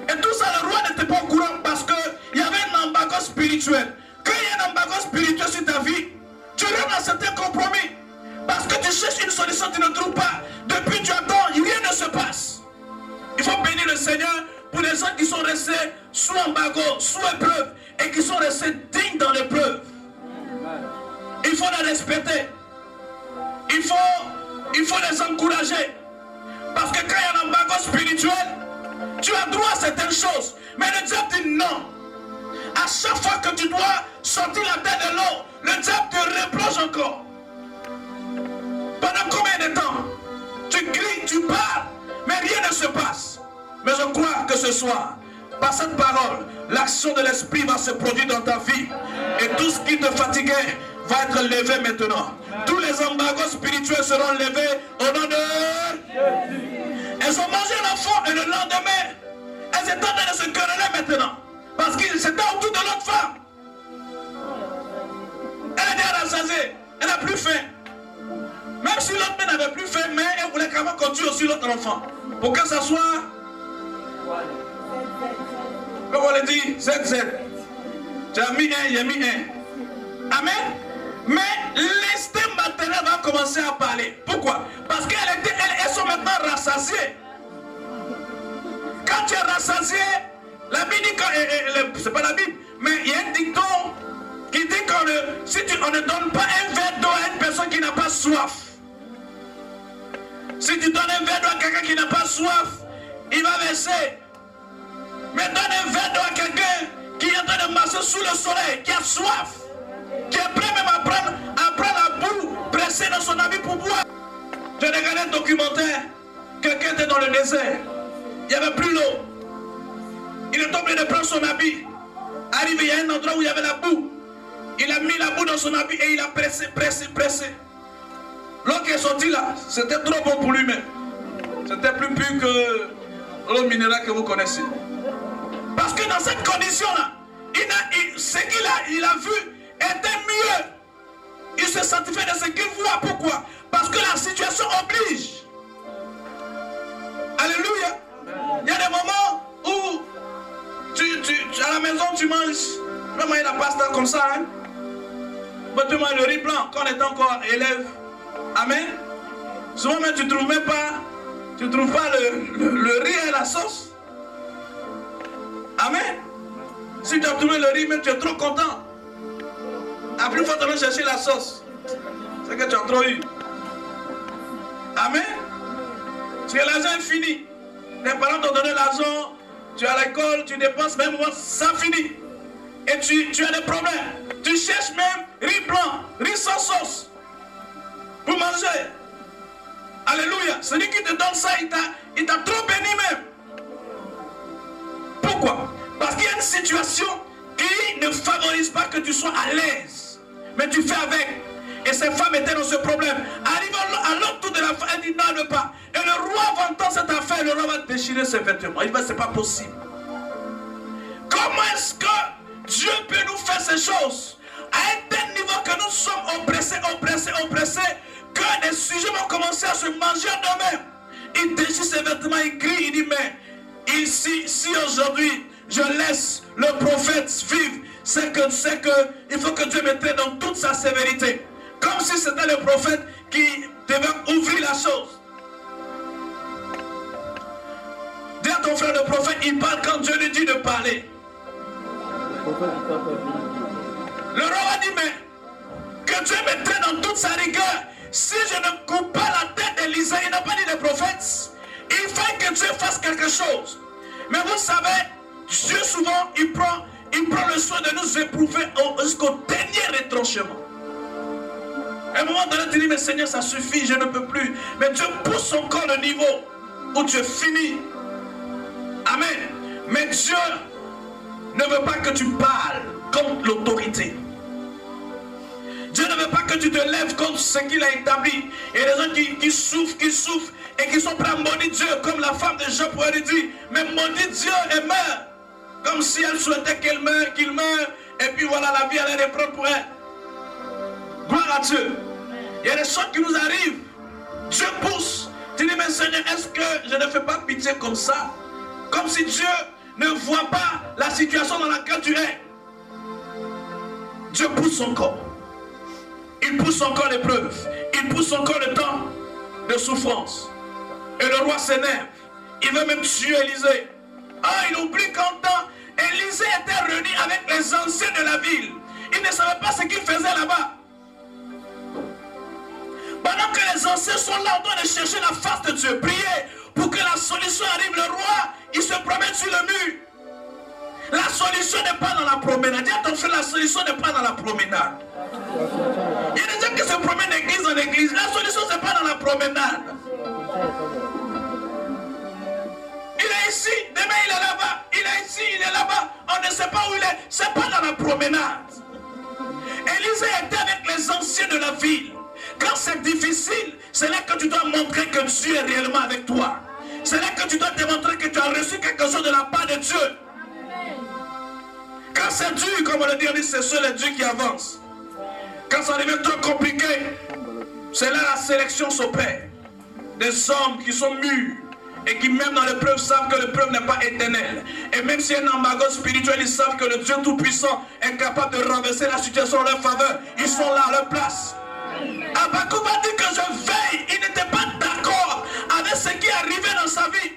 Et tout ça, le roi n'était pas au courant parce qu'il y avait un embargo spirituel. Quand il y a un embargo spirituel sur ta vie, tu rentres dans certains compromis. Parce que tu cherches une solution, tu ne trouves pas. Depuis tu attends, rien ne se passe. Il faut bénir le Seigneur pour les gens qui sont restés sous embargo, sous épreuve, et qui sont restés dignes dans l'épreuve. Il faut les respecter. Il faut les encourager. Parce que quand il y a un embargo spirituel, tu as droit à certaines choses. Mais le diable dit non. À chaque fois que tu dois sortir la tête de l'eau, le diable te reproche encore. Pendant combien de temps? Tu cries, tu parles, mais rien ne se passe. Mais je crois que ce soir, par cette parole, l'action de l'esprit va se produire dans ta vie. Et tout ce qui te fatiguait va être levé maintenant. Tous les embargos spirituels seront levés au nom de Jésus. Elles ont mangé l'enfant et le lendemain, elles étaient en train de se quereller maintenant. Parce qu'ils étaient autour de l'autre femme. Elle était rassasiée, elle n'a plus faim. Même si l'autre n'avait plus faim, mais elle voulait quand même continuer aussi l'autre enfant. Pour que ça soit, comme on le dit, Z. Tu as mis un, il a mis un. Amen. Mais l'instinct maternel va commencer à parler. Pourquoi? Parce qu'elles sont maintenant rassasiées. Quand tu es rassasié, la Bible dit, c'est pas la Bible, mais il y a un dicton qui dit qu'on ne donne pas un verre d'eau à une personne qui n'a pas soif. Si tu donnes un verre d'eau à quelqu'un qui n'a pas soif, il va verser. Mais donne un verre d'eau à quelqu'un qui est en train de marcher sous le soleil, qui a soif, qui est prêt même à prendre la boue pressée dans son habit pour boire. J'ai regardé un documentaire, quelqu'un était dans le désert, il n'y avait plus l'eau. Il est obligé de prendre son habit. Arrivé, il y a un endroit où il y avait la boue. Il a mis la boue dans son habit et il a pressé. L'eau qui est sortie là, c'était trop bon pour lui-même. C'était plus pur que l'eau minérale que vous connaissez. Parce que dans cette condition-là, ce qu'il a vu était mieux. Il se satisfait de ce qu'il voit. Pourquoi? Parce que la situation oblige. Alléluia. Il y a des moments où à la maison tu manges, même il y a la pasta comme ça, hein? Mais tu manges le riz blanc quand on est encore élève. Amen. Souvent même tu ne trouves pas le riz et la sauce. Amen. Si tu as trouvé le riz, même tu es trop content. Après, il faut aller chercher la sauce. C'est que tu as trop eu. Amen. Parce que l'argent est fini. Les parents t'ont donné l'argent, tu es à l'école, tu dépenses, même moi, ça finit. Et tu as des problèmes. Tu cherches même riz blanc, riz sans sauce pour manger. Alléluia. Celui qui te donne ça, il t'a trop béni même. Pourquoi? Parce qu'il y a une situation qui ne favorise pas que tu sois à l'aise. Mais tu fais avec. Et ces femmes étaient dans ce problème. Arrivant à l'autre tour de la femme, elle dit non, ne pas. Et le roi va entendre cette affaire, le roi va déchirer ses vêtements. Il va, c'est pas possible. Comment est-ce que Dieu peut nous faire ces choses? À un tel niveau que nous sommes oppressés, que des sujets vont commencer à se manger d'eux-mêmes. Il déchire ses vêtements, il crie, il dit, mais si aujourd'hui je laisse le prophète vivre, c'est que il faut que Dieu me traite dans toute sa sévérité. Comme si c'était le prophète qui devait ouvrir la chose. Dis à ton frère, le prophète, il parle quand Dieu lui dit de parler. Le roi a dit, mais que Dieu me traite dans toute sa rigueur. Si je ne coupe pas la tête d'Élisée, il n'a pas dit le prophète, il faut que Dieu fasse quelque chose. Mais vous savez, Dieu souvent, il prend le soin de nous éprouver jusqu'au dernier retranchement. À un moment donné, tu dis, mais Seigneur, ça suffit, je ne peux plus. Mais Dieu pousse encore le niveau où tu es fini. Amen. Mais Dieu ne veut pas que tu parles contre l'autorité. Dieu ne veut pas que tu te lèves contre ce qu'il a établi. Il y a des gens qui souffrent et qui sont prêts à maudire Dieu, comme la femme de Job pourrait lui dire, mais maudit Dieu et meurt. Comme si elle souhaitait qu'il meure, et puis voilà, la vie allait reprendre pour elle. Gloire à Dieu. Il y a des choses qui nous arrivent. Dieu pousse. Tu dis, mais Seigneur, est-ce que je ne fais pas pitié comme ça? Comme si Dieu ne voit pas la situation dans laquelle tu es. Dieu pousse son corps. Il pousse encore l'épreuve. Il pousse encore le temps de souffrance. Et le roi s'énerve. Il veut même tuer Élisée. Ah, il oublie qu'en temps, Élisée était réuni avec les anciens de la ville. Il ne savait pas ce qu'il faisait là-bas. Pendant que les anciens sont là, on doit aller chercher la face de Dieu. Prier pour que la solution arrive. Le roi, il se promène sur le mur. La solution n'est pas dans la promenade. Dis à ton frère, la solution n'est pas dans la promenade. Il y a des gens qui se promènent d'église en église. La solution, ce n'est pas dans la promenade. Il est ici, demain il est là-bas. Il est ici, il est là-bas. On ne sait pas où il est. Ce n'est pas dans la promenade. Élisée était avec les anciens de la ville. Quand c'est difficile, c'est là que tu dois montrer que Dieu est réellement avec toi. C'est là que tu dois démontrer que tu as reçu quelque chose de la part de Dieu. Quand c'est dur, comme on le dit, c'est seul les dieux qui avancent. Quand ça devient trop compliqué, c'est là la sélection s'opère. Des hommes qui sont mûrs et qui même dans l'épreuve savent que l'épreuve n'est pas éternelle. Et même s'il y a un embargo spirituel, ils savent que le Dieu Tout-Puissant est capable de renverser la situation en leur faveur. Ils sont là à leur place. Habakkuk a dit que je veille. Il n'était pas d'accord avec ce qui arrivait dans sa vie.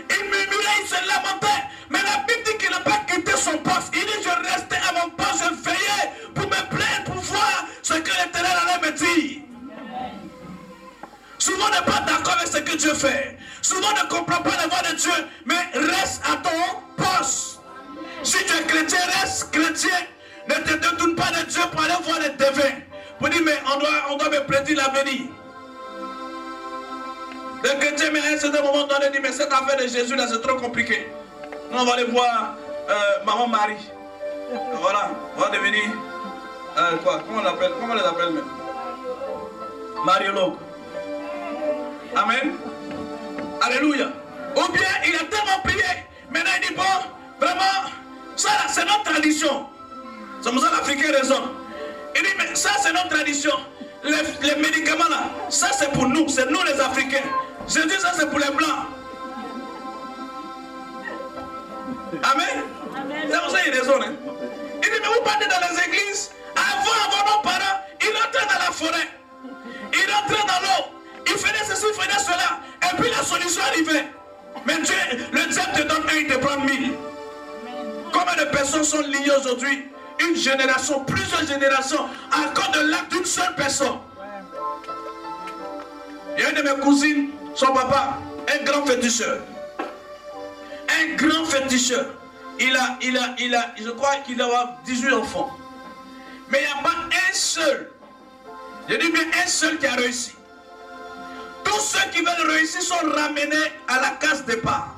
Il murmurait, il se lamentait. Mais la Bible dit qu'il n'a pas quitté son poste. Il dit, je restais à mon poste, je veillais pour me plaindre, pour voir ce que l'Éternel allait me dire. Souvent on n'est pas d'accord avec ce que Dieu fait. Souvent on ne comprend pas la voix de Dieu. Mais reste à ton poste. Si tu es chrétien, reste chrétien. Ne te détourne pas de Dieu pour aller voir les devins. Pour dire, mais on doit me prédire l'avenir. Le chrétien, mais à un certain moment donné, dit, mais cette affaire de Jésus là, c'est trop compliqué. Nous, on va aller voir Maman Marie. Voilà, on va devenir comment on les appelle même? Mariologue. Amen. Alléluia. Ou bien il a tellement prié. Maintenant il dit, bon, vraiment, ça là, c'est notre tradition. C'est comme ça l'Africain raisonne. Il dit, mais ça c'est notre tradition. Les médicaments là, ça c'est pour nous, c'est nous les Africains. Je dis ça c'est pour les Blancs. Amen. C'est pour ça qu'il raisonne. Hein? Il dit, mais vous partez dans les églises. Avant nos parents, ils entraient dans la forêt. Ils entraient dans l'eau. Ils faisaient ceci, ils faisaient cela. Et puis la solution arrivait. Mais Dieu, le diable te donne un, il te prend 1000. Combien de personnes sont liées aujourd'hui? Une génération, plusieurs générations, à cause de l'acte d'une seule personne. Il y a une de mes cousines, son papa, un grand féticheur. Un grand féticheur. Je crois qu'il doit avoir 18 enfants. Mais il n'y a pas un seul. Je dis bien un seul qui a réussi. Tous ceux qui veulent réussir sont ramenés à la case départ.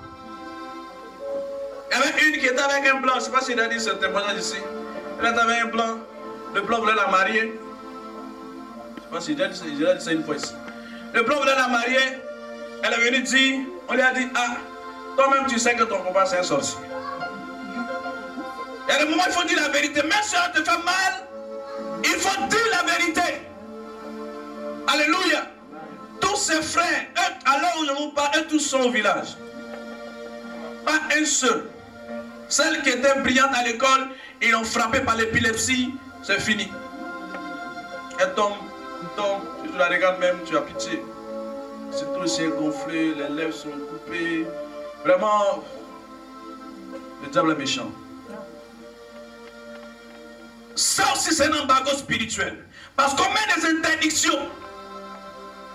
Il y avait une qui était avec un blanc, je ne sais pas s'il a dit ce témoignage ici. Elle était avec un blanc, le blanc voulait la marier. Je ne sais pas s'il a dit ça une fois ici. Le blanc voulait la marier, elle est venue dire, on lui a dit, ah, toi-même tu sais que ton papa c'est un sorcier. Il y a des moments où il faut dire la vérité. Même si on te fait mal, il faut dire la vérité. Alléluia. Tous ses frères, à l'heure où je vous parle, eux tous sont au village. Pas un seul. Celle qui était brillante à l'école, ils l'ont frappée par l'épilepsie, c'est fini. Elle tombe. Si tu la regardes même, tu as pitié. C'est tout aussi gonflé, les lèvres sont coupées. Vraiment, le diable est méchant. Ça aussi, c'est un embargo spirituel. Parce qu'on met des interdictions.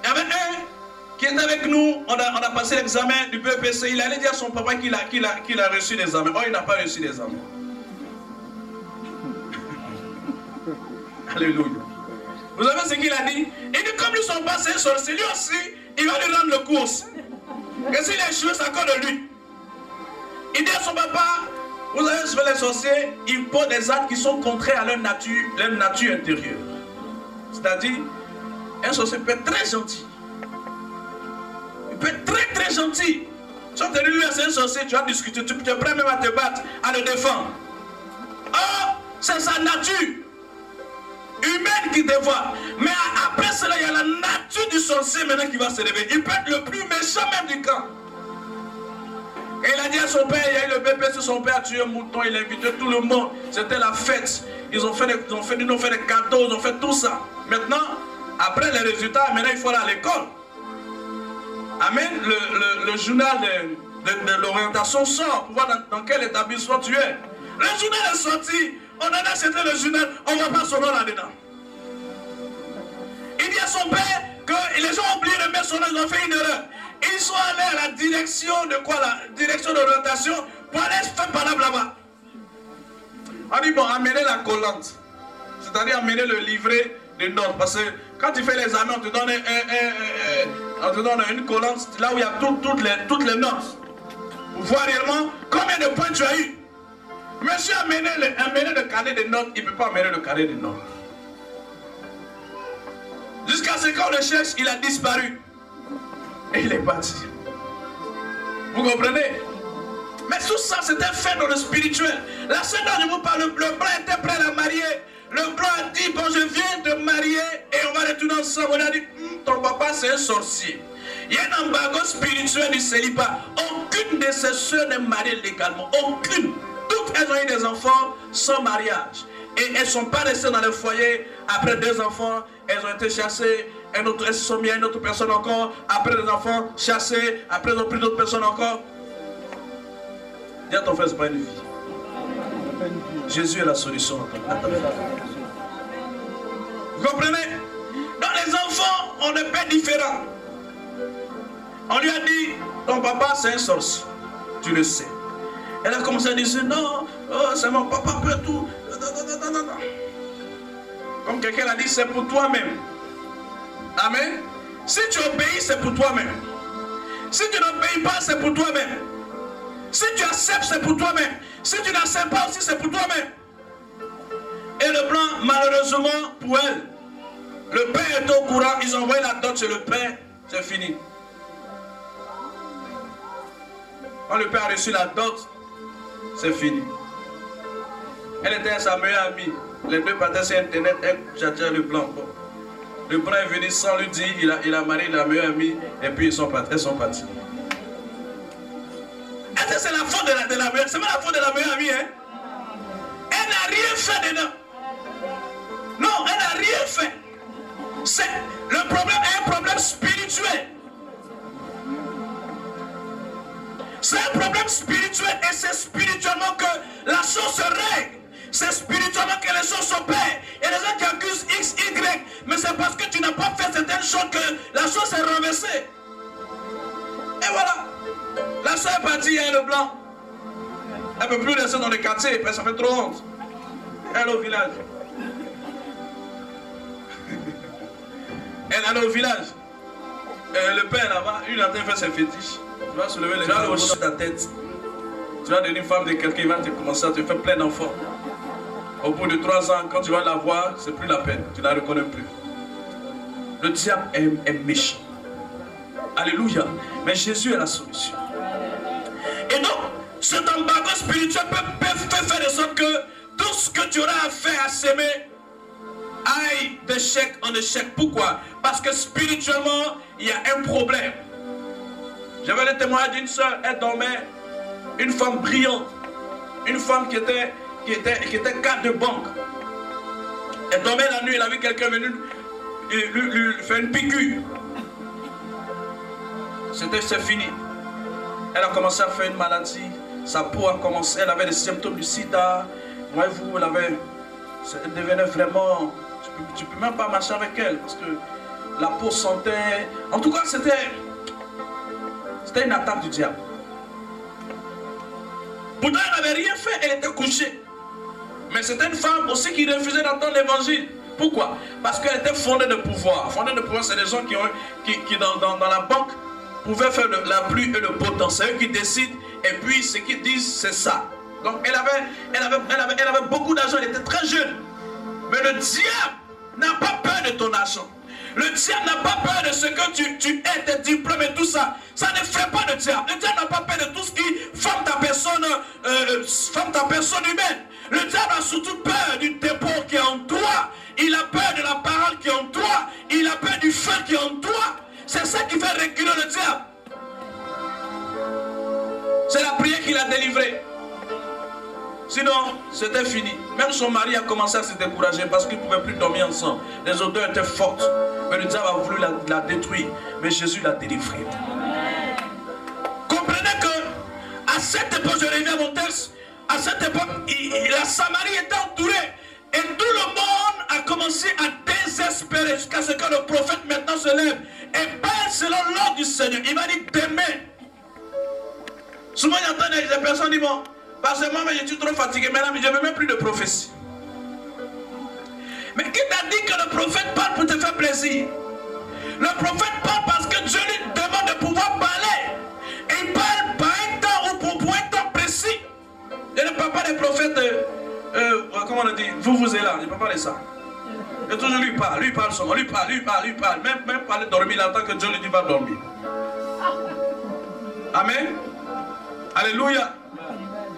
Il y avait un qui était avec nous, on a passé l'examen du BEPC. Il allait dire à son papa qu'il a reçu l'examen. Oh, il n'a pas reçu l'examen. Alléluia. Vous savez ce qu'il a dit? Il dit comme lui son père c'est un sorcier, lui aussi, il va lui rendre le coup aussi. Et s'il a échoué, c'est encore de lui. Il dit à son papa, vous savez ce que les sorciers, ils posent des actes qui sont contraires à leur nature intérieure. C'est-à-dire, un sorcier peut être très gentil. Il peut être très très gentil. Si on te dit lui c'est un sorcier, tu vas discuter, tu es prêt même à te battre, à le défendre. Oh, c'est sa nature humaine qui dévoile. Mais après cela, il y a la nature du sorcier maintenant qui va se lever. Il peut être le plus méchant même du camp. Et il a dit à son père, il y a eu le bébé, son père a tué un mouton, il a invité tout le monde. C'était la fête. Ils ont fait des cadeaux, ils ont fait tout ça. Maintenant, après les résultats, maintenant il faut aller à l'école. Amen. Le journal de l'orientation sort pour voir dans quel établissement tu es. Le journal est sorti. On a acheté le journal, on ne voit pas son nom là-dedans. Il dit à son père que les gens ont oublié de mettre son nom, ils ont fait une erreur. Ils sont allés à la direction de quoi? La direction d'orientation pour aller se faire parler là-bas. On dit bon, amenez la collante. C'est-à-dire amener le livret de notes. Parce que quand tu fais l'examen, on te donne une collante là où il y a toutes les notes. Pour voir réellement combien de points tu as eu. Monsieur a amené le carnet de notes, il ne peut pas amener le carnet de notes. Jusqu'à ce qu'on le cherche, il a disparu. Et il est parti. Vous comprenez? Mais tout ça, c'était fait dans le spirituel. La sœur dont je vous parle, le blanc était prêt à la marier. Le blanc a dit, bon, je viens de marier et on va retourner ensemble. On a dit, ton papa, c'est un sorcier. Il y a un embargo spirituel du célibat. Aucune de ses soeurs n'est mariée légalement. Aucune. Toutes elles ont eu des enfants sans mariage. Et elles ne sont pas restées dans le foyer. Après 2 enfants, elles ont été chassées. Elles se sont mis à une autre personne encore. Après des enfants, chassés. Après, elles ont pris d'autres personnes encore. Dis à ton frère, ce n'est pas une vie. Jésus est la solution à ta vie. Vous comprenez? Dans les enfants, on est pas différent. On lui a dit, ton papa c'est un sorcier. Tu le sais. Elle a commencé à dire, non, oh, c'est mon papa peut tout. Non. Comme quelqu'un a dit, c'est pour toi-même. Amen. Si tu obéis, c'est pour toi-même. Si tu n'obéis pas, c'est pour toi-même. Si tu acceptes, c'est pour toi-même. Si tu n'acceptes pas aussi, c'est pour toi-même. Et le blanc, malheureusement pour elle, le père est au courant, ils ont envoyé la dot chez le père, c'est fini. Quand le père a reçu la dot, c'est fini. Elle était sa meilleure amie. Les deux partaient sur internet, elle chattait le blanc. Bon. Le blanc est venu sans lui dire, il a marié la meilleure amie, et puis elles sont partis. Est-ce que c'est la faute de la meilleure? C'est pas la faute de la meilleure amie, hein? Elle n'a rien fait dedans. Non, elle n'a rien fait. Le problème est un problème spirituel. C'est un problème spirituel et c'est spirituellement que la chose se règle. C'est spirituellement que les choses s'opèrent. Il y a des gens qui accusent X, Y, mais c'est parce que tu n'as pas fait certaines choses que la chose s'est renversée. Et voilà. La soeur est partie, elle est le blanc. Elle ne peut plus rester dans le quartier, parce que ça fait trop honte. Elle est au village. Elle est au village. Le père là-bas, il est en train de faire ses fétiches. Tu vas soulever les gens au-dessus de ta tête. Tu vas devenir femme de quelqu'un, il va te commencer à te faire plein d'enfants. Au bout de 3 ans, quand tu vas la voir, c'est plus la peine. Tu ne la reconnais plus. Le diable est méchant. Alléluia. Mais Jésus est la solution. Et donc, cet embargo spirituel peut faire de sorte que tout ce que tu auras à faire, à s'aimer, aille d'échec en échec. Pourquoi? Parce que spirituellement, il y a un problème. J'avais le témoignage d'une soeur, elle dormait, une femme brillante, une femme qui était cadre de banque. Elle dormait la nuit, elle a vu quelqu'un venir lui faire une piqûre. C'est fini. Elle a commencé à faire une maladie, sa peau a commencé, elle avait des symptômes du sida. Voyez-vous, elle devenait vraiment... Tu ne peux même pas marcher avec elle parce que la peau sentait... En tout cas, c'était une attaque du diable. Pourtant, elle n'avait rien fait, elle était couchée. Mais c'était une femme aussi qui refusait d'entendre l'évangile. Pourquoi? Parce qu'elle était fondée de pouvoir. Fondée de pouvoir, c'est des gens qui dans la banque pouvaient faire la pluie et le beau temps. C'est eux qui décident et puis ce qu'ils disent, c'est ça. Donc elle avait beaucoup d'argent, elle était très jeune. Mais le diable n'a pas peur de ton argent. Le diable n'a pas peur de ce que tu es, tes diplômes et tout ça. Ça ne fait pas le diable. Le diable n'a pas peur de tout ce qui forme ta personne humaine. Le diable a surtout peur du dépôt qui est en toi. Il a peur de la parole qui est en toi. Il a peur du feu qui est en toi. C'est ça qui fait reculer le diable. C'est la prière qui l'a délivré. Sinon, c'était fini. Même son mari a commencé à se décourager parce qu'ils ne pouvaient plus dormir ensemble. Les odeurs étaient fortes. Mais le diable a voulu la détruire. Mais Jésus l'a délivrée. Comprenez que à cette époque, je reviens à mon texte, à cette époque, la Samarie était entourée. Et tout le monde a commencé à désespérer jusqu'à ce que le prophète maintenant se lève et parle selon l'ordre du Seigneur. Il va dire demain. Souvent, il y a des personnes qui disent bon, parce que moi, je suis trop fatigué maintenant, mais je ne veux même plus de prophétie. Mais qui t'a dit que le prophète parle pour te faire plaisir? Le prophète parle parce que Dieu lui demande de pouvoir parler. Et il parle par un temps ou pour un temps précis. Je ne parle pas des prophètes, comment on dit, vous êtes là, je ne parle pas de ça. Et toujours lui parle seulement, lui parle. Même parler de dormir, il attend que Dieu lui dit va dormir. Amen. Alléluia.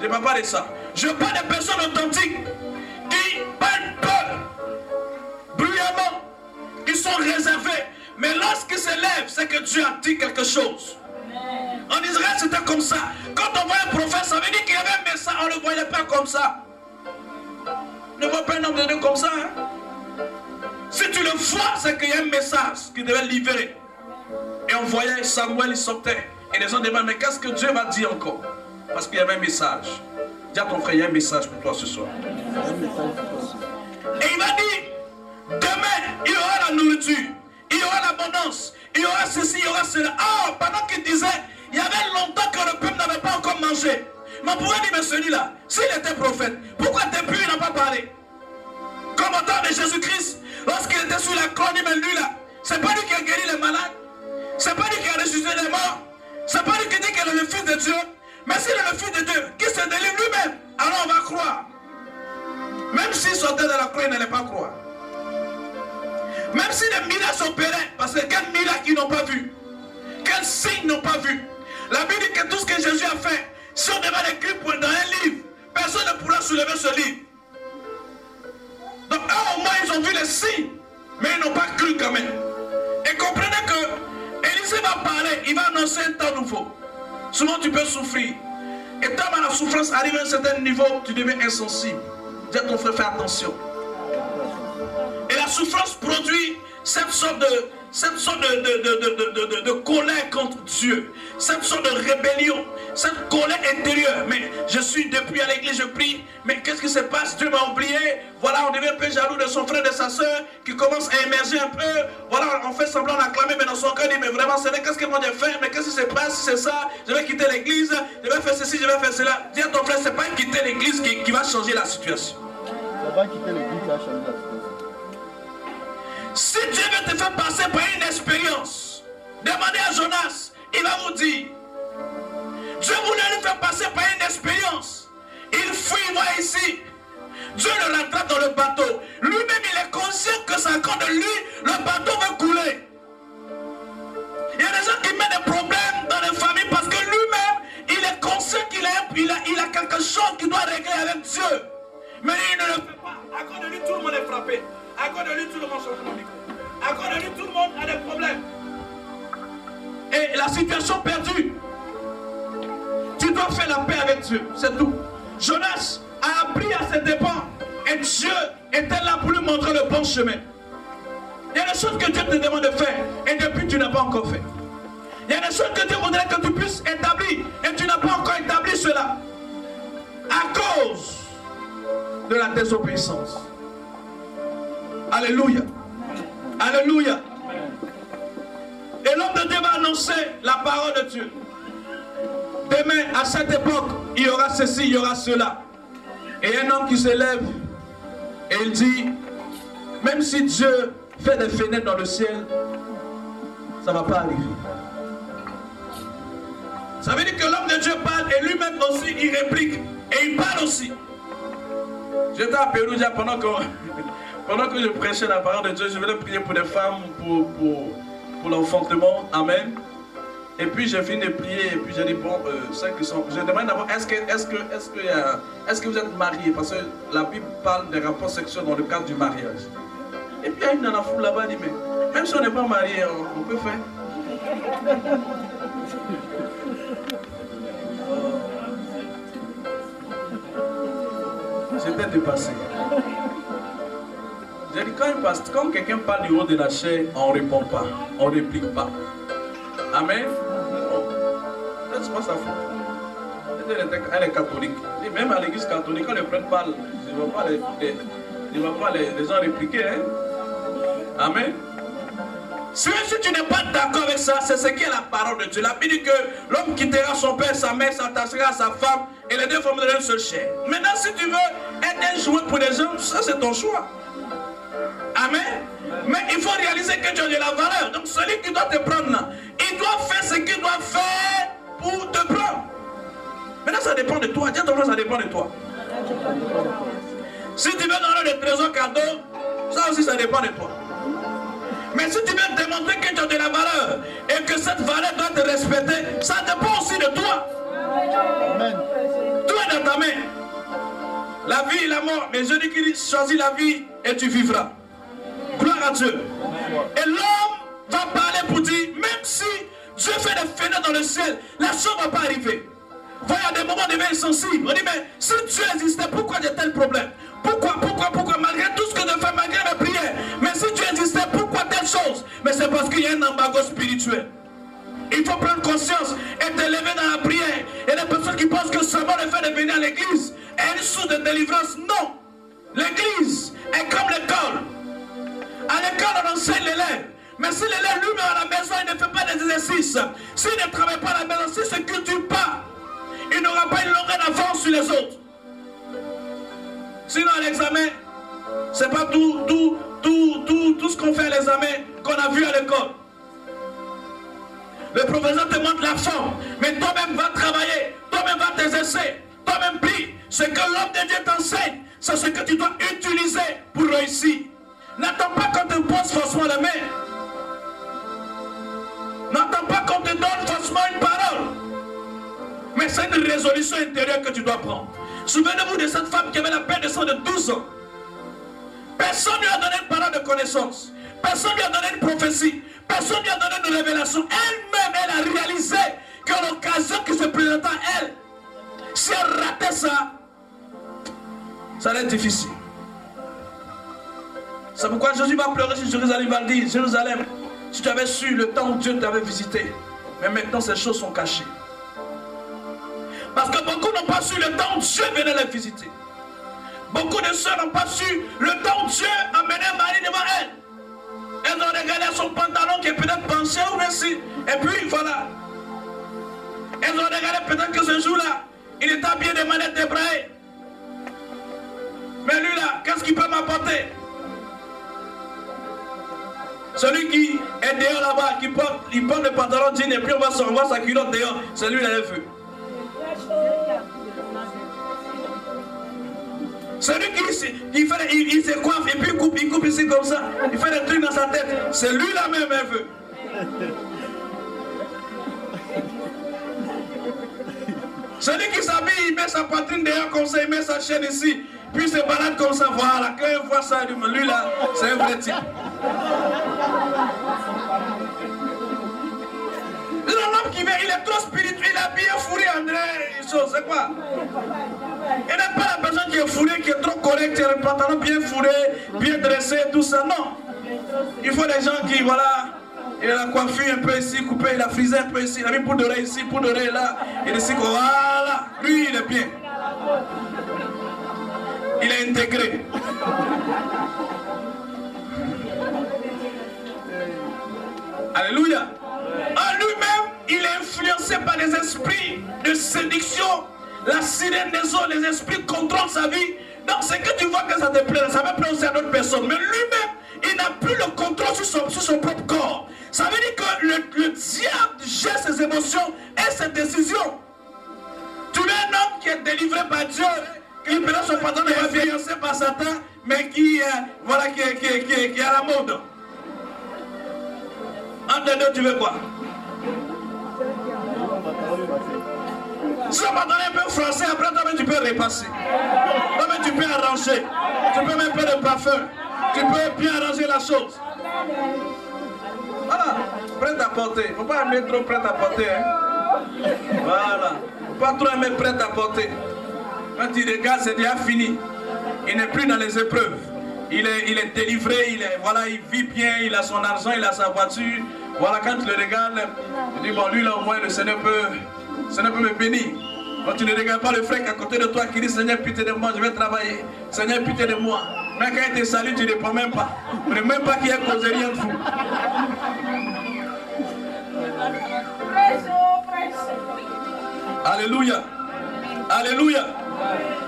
Je ne parle pas de ça. Je parle des personnes authentiques qui parlent peu, bruyamment, qui sont réservées. Mais lorsqu'ils se lèvent, c'est que Dieu a dit quelque chose. En Israël, c'était comme ça. Quand on voit un prophète, ça veut dire qu'il y avait un message. On ne le voyait pas comme ça. Ne vois pas un homme de Dieu comme ça. Hein? Si tu le vois, c'est qu'il y a un message qui devait livrer. Et on voyait Samuel, il sortait. Et les gens demandent, mais qu'est-ce que Dieu va dire encore? Parce qu'il y avait un message. Dis à ton frère, il y a un message pour toi ce soir. Et il va dire, demain, il y aura la nourriture, il y aura l'abondance, il y aura ceci, il y aura cela. Ah, pendant qu'il disait, il y avait longtemps que le peuple n'avait pas encore mangé. Mais on pourrait dire, mais celui-là, s'il était prophète, pourquoi depuis il n'a pas parlé? Comme au temps de Jésus-Christ, lorsqu'il était sur la croix, mais lui là, c'est pas lui qui a guéri les malades, c'est pas lui qui a ressuscité les morts, c'est pas lui qui dit qu'il est le Fils de Dieu. Mais s'il est le Fils de Dieu, qui se délivre lui-même, alors on va croire. Même s'il sortait de la croix, il n'allait pas croire. Même si les miracles s'opéraient, parce que quels miracles ils n'ont pas vu, quels signes ils n'ont pas vu. La Bible dit que tout ce que Jésus a fait, si on devait l'écrire dans un livre, personne ne pourra soulever ce livre. Donc eux au moins ils ont vu les signes, mais ils n'ont pas cru quand même. Et comprenez que Élisée va parler, il va annoncer un temps nouveau. Souvent tu peux souffrir. Et quand la souffrance arrive à un certain niveau, tu deviens insensible. Dis à ton frère, fais attention. Et la souffrance produit cette sorte de colère contre Dieu. Cette sorte de rébellion. Cette colère intérieure. Mais je suis depuis à l'église, je prie. Mais qu'est-ce qui se passe? Dieu m'a oublié. Voilà, on devient un peu jaloux de son frère, de sa soeur, qui commence à émerger un peu. Voilà, on fait semblant d'acclamer, mais dans son cœur, il dit, mais vraiment, c'est vrai, qu'est-ce que moi j'ai fait? Mais qu'est-ce qui se passe? Si c'est ça, je vais quitter l'église, je vais faire ceci, je vais faire cela. Dis à ton frère, c'est pas quitter l'église qui va changer la situation. C'est pas quitter l'église qui va changer la situation. Si Dieu veut te faire passer par une expérience, demandez à Jonas, il va vous dire. Dieu voulait lui faire passer par une expérience. Il fuit, il va ici. Dieu le rattrape dans le bateau. Lui-même, il est conscient que c'est à cause de lui, le bateau va couler. Il y a des gens qui mettent des problèmes dans les familles parce que lui-même, il est conscient qu'il a À cause de lui, tout le monde change mon micro. À cause de lui, tout le monde a des problèmes. Et la situation perdue. Tu dois faire la paix avec Dieu, c'est tout. Jonas a appris à ses dépens. Et Dieu était là pour lui montrer le bon chemin. Il y a des choses que Dieu te demande de faire. Et depuis, tu n'as pas encore fait. Il y a des choses que Dieu voudrait que tu puisses établir. Et tu n'as pas encore établi cela. À cause de la désobéissance. Alléluia. Alléluia. Et l'homme de Dieu va annoncer la parole de Dieu. Demain, à cette époque, il y aura ceci, il y aura cela. Et un homme qui se lève et il dit, même si Dieu fait des fenêtres dans le ciel, ça ne va pas arriver. Ça veut dire que l'homme de Dieu parle et lui-même aussi, il réplique. Et il parle aussi. J'étais à Pérougia pendant que je prêchais la parole de Dieu, je voulais prier pour les femmes, pour l'enfantement. Amen. Et puis j'ai fini de prier et puis j'ai dit bon, ceux qui sont. Je demande d'abord est-ce que vous êtes mariés? Parce que la Bible parle des rapports sexuels dans le cadre du mariage. Et puis il y a une nana fou là-bas dit mais même si on n'est pas marié, on peut faire. J'étais dépassé. J'ai dit quand quelqu'un parle du haut de la chair, on ne répond pas, on ne réplique pas. Amen. C'est pas sa faute. Elle est catholique. Et même à l'église catholique, quand les prêtres parlent, je ne vois pas les gens répliquer. Hein? Amen. Si tu n'es pas d'accord avec ça, c'est ce qui est la parole de Dieu. La Bible dit que l'homme quittera son père, sa mère, s'attachera à sa femme, et les deux formeront une seule chair. Maintenant, si tu veux être un jouet pour les gens, ça c'est ton choix. Amen. Mais il faut réaliser que tu as de la valeur. Donc celui qui doit te prendre là, il doit faire ce qu'il doit faire pour te prendre. Maintenant ça dépend de toi. Dis à ton frère, ça dépend de toi. Si tu veux donner le trésor cadeau, ça aussi ça dépend de toi. Mais si tu veux démontrer que tu as de la valeur et que cette valeur doit te respecter, ça dépend aussi de toi. Amen. Tout est dans ta main. La vie et la mort. Mais je dis qu'il choisit la vie et tu vivras. Gloire à Dieu. Et l'homme va parler pour dire, même si Dieu fait des fenêtres dans le ciel, la chose ne va pas arriver. Il y a des moments de vie insensibles. On dit, mais si Dieu existait, pourquoi il y a tel problème? Pourquoi, malgré tout ce que je fais, malgré mes prières, mais si Dieu existait, pourquoi telle chose? Mais c'est parce qu'il y a un embargo spirituel. Il faut prendre conscience et te lever dans la prière. Et les personnes qui pensent que seulement le fait de venir à l'église est une source de délivrance. Non. L'église est comme l'école. À l'école, on enseigne l'élève. Mais si l'élève lui-même à la maison, il ne fait pas des exercices, s'il ne travaille pas à la maison, s'il ne se cultive pas, il n'aura pas une longueur d'avance sur les autres. Sinon, à l'examen, ce n'est pas tout ce qu'on fait à l'examen qu'on a vu à l'école. Le professeur te montre la forme, mais toi-même va travailler, toi-même va t'exercer, toi-même prie. Ce que l'homme de Dieu t'enseigne, c'est ce que tu dois utiliser pour réussir. N'attends pas qu'on te pose forcément la main. N'attends pas qu'on te donne forcément une parole. Mais c'est une résolution intérieure que tu dois prendre. Souvenez-vous de cette femme qui avait la peine de sang de 12 ans. Personne ne lui a donné une parole de connaissance. Personne ne lui a donné une prophétie. Personne ne lui a donné une révélation. Elle-même, elle a réalisé que l'occasion qui se présentait à elle, si elle ratait ça, ça allait être difficile. C'est pourquoi Jésus va pleurer sur Jérusalem. Il va dire, Jérusalem, si tu avais su le temps où Dieu t'avait visité, mais maintenant ces choses sont cachées. Parce que beaucoup n'ont pas su le temps où Dieu venait les visiter. Beaucoup de soeurs n'ont pas su le temps où Dieu amenait Marie devant elle. Elles ont regardé son pantalon qui est peut-être penché ou ainsi. Et puis voilà. Elles ont regardé peut-être que ce jour-là, il était habillé de manettes débraillées. Mais lui là, qu'est-ce qu'il peut m'apporter? Celui qui est dehors là-bas, il porte le pantalon jean et puis on va sa culotte dehors, c'est lui qui l'a vu. Celui il se coiffe et puis il coupe ici comme ça, il fait des trucs dans sa tête, c'est lui la même veut. Celui qui s'habille, il met sa poitrine dehors comme ça, il met sa chaîne ici, puis il se balade comme ça, voilà. Quand il voit ça, il dit, lui là, c'est un vrai type. L'homme qui vient, il est trop spirituel, il a bien fourré André, c'est quoi? Il n'est pas la personne qui est fourrée, qui est trop correcte, qui a le pantalon bien fourré, bien dressé, tout ça, non. Il faut des gens qui, voilà, il a la coiffure un peu ici, coupé, il a frisé un peu ici, il a mis pour d'oreille ici, pour d'oreille là, il décide que voilà, lui il est bien. Il est intégré. Alléluia. En lui-même, il est influencé par les esprits de séduction, la sirène des eaux, les esprits contrôlent sa vie. Donc c'est que tu vois que ça te plaît, ça va plaire aussi à d'autres personnes. Mais lui-même, il n'a plus le contrôle sur son propre corps. Ça veut dire que le diable gère ses émotions et ses décisions. Tu es un homme qui est délivré par Dieu, qui peut son patron est influencé par Satan, mais qui voilà, qui est à la mode. Entre deux, tu veux quoi? Si on m'a donné un peu français, après toi-même tu peux repasser. Toi-même tu peux arranger. Tu peux mettre un peu de parfum. Tu peux bien arranger la chose. Voilà, prêt à porter. Il ne faut pas aimer trop prêt à porter. Hein? Voilà. Il ne faut pas trop aimer prêt à porter. Quand il regarde, c'est déjà fini. Il n'est plus dans les épreuves. Il est délivré, voilà, il vit bien, il a son argent, il a sa voiture. Voilà, quand tu le regardes, tu dis, bon, lui là au moins, le Seigneur peut me bénir. Quand tu ne regardes pas le frère à côté de toi qui dit, Seigneur, pitié de moi, je vais travailler. Seigneur, pitié de moi. Mais quand il te salue, tu ne réponds même pas. Tu ne sais même pas qu'il y a causerie entre vous. Alléluia. Alléluia.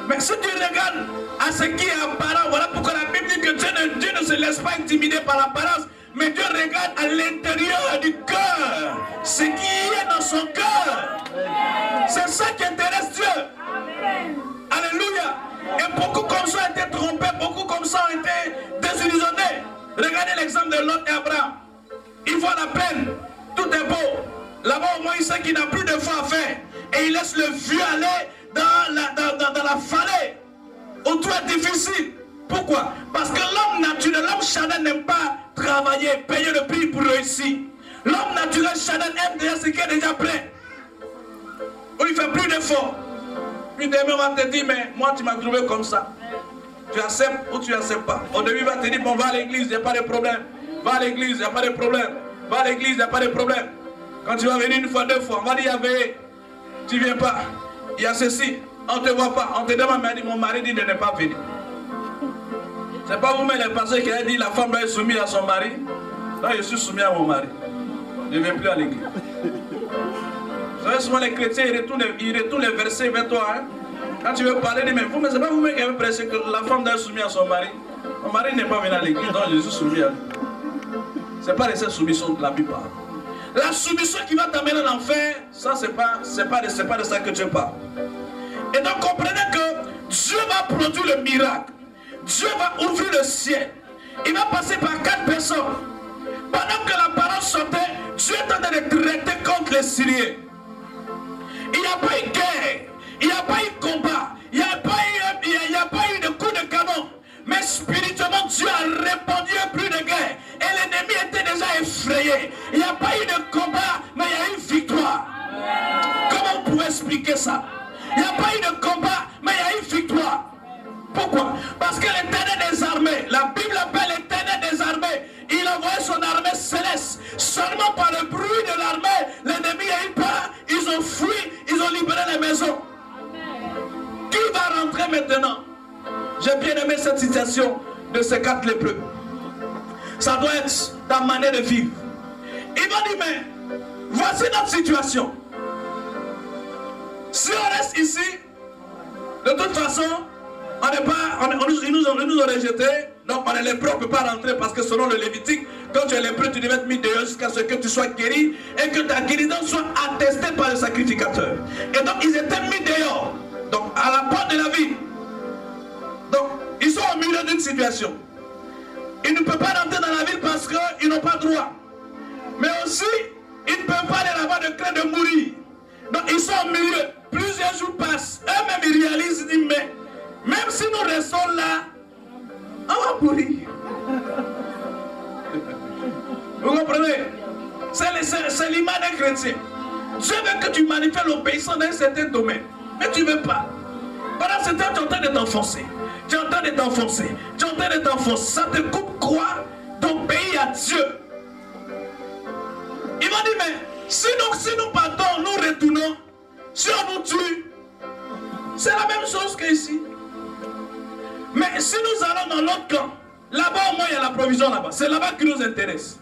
Mais si tu regardes à ce qui est apparent, voilà pourquoi la Bible dit que Dieu ne se laisse pas intimider par l'apparence, mais Dieu regarde à l'intérieur du cœur, ce qui est dans son cœur. C'est ça qui intéresse Dieu. Alléluia. Et beaucoup comme ça ont été trompés, beaucoup comme ça ont été désillusionnés. Regardez l'exemple de Lot et Abraham. Il voit la peine, tout est beau. Là-bas au moins il sait qu'il n'a plus de foi à faire. Et il laisse le vieux aller dans la vallée où tout est difficile. Pourquoi? Parce que l'homme naturel, l'homme charnel n'aime pas travailler, payer le prix pour réussir. L'homme naturel charnel aime déjà ce qui est déjà prêt. Où il fait plus d'efforts. Puis demain on va te dire, mais moi tu m'as trouvé comme ça. Tu acceptes ou tu n'acceptes pas. Au début il va te dire, bon va à l'église, il n'y a pas de problème. Va à l'église, il n'y a pas de problème. Va à l'église, il n'y a pas de problème. Quand tu vas venir une fois, deux fois, on va dire, il y avait, tu ne viens pas. Il y a ceci, on ne te voit pas. On te demande, mais mon mari dit de ne pas venir. Ce n'est pas vous-même les pasteurs qui a dit la femme doit être soumise à son mari. Non, je suis soumis à mon mari. Je ne viens plus à l'église. Vous savez, souvent les chrétiens, ils retournent les versets vers toi. Hein? Quand tu veux parler, dis, mais ce n'est pas vous-même qui avez prêché que la femme doit être soumise à son mari. Mon mari n'est pas venu à l'église, donc je suis soumis à lui. Ce n'est pas de cette soumission que la Bible parle. La soumission qui va t'amener en enfer, ça, c'est pas de ça que Dieu parle. Et donc, comprenez que Dieu va produire le miracle. Dieu va ouvrir le ciel. Il va passer par 4 personnes. Pendant que la parole sortait, Dieu est en train de traiter contre les Syriens. Il n'y a pas eu de guerre. Il n'y a pas eu de combat. Il n'y a pas eu de coup de canon. Mais spirituellement, Dieu a répandu un plus de guerre. Et l'ennemi était déjà effrayé. Il n'y a pas eu de combat, mais il y a eu une victoire. Comment on pouvait expliquer ça? Il n'y a pas eu de combat, mais il y a eu une victoire. Pourquoi? Parce que l'Éternel des armées, la Bible appelle l'Éternel des armées, il a envoyé son armée céleste. Seulement par le bruit de l'armée, l'ennemi a eu peur, ils ont fui, ils ont libéré les maisons. Qui va rentrer maintenant? J'ai bien aimé cette citation de ces 4 lépreux. Ça doit être ta manière de vivre. Il va dire, mais voici notre situation. Si on reste ici, de toute façon, ils nous ont rejetés, donc on est lépreux, on ne peut pas rentrer parce que selon le Lévitique, quand tu es lépreux, tu devais être mis dehors jusqu'à ce que tu sois guéri et que ta guérison soit attestée par le sacrificateur. Et donc ils étaient mis dehors, donc à la porte de la ville. Donc ils sont au milieu d'une situation. Ils ne peuvent pas rentrer dans la ville parce qu'ils n'ont pas droit. Mais aussi, ils ne peuvent pas aller là-bas de crainte de mourir. Donc ils sont au milieu. Plusieurs jours passent. Eux-mêmes ils réalisent, ils disent, mais Même si nous restons là, on va mourir. Vous comprenez? C'est l'image d'un chrétien. Dieu veut que tu manifestes l'obéissance dans un certain domaine. Mais tu ne veux pas. Pendant ce temps, tu es en train de t'enfoncer. Tu es en train de t'enfoncer. Tu es en train de t'enfoncer. Ça te coupe quoi? D'obéir à Dieu. Il m'a dit, mais si nous partons, nous retournons, si on nous tue, c'est la même chose qu'ici. Mais si nous allons dans l'autre camp, là-bas au moins il y a la provision là-bas. C'est là-bas qui nous intéresse.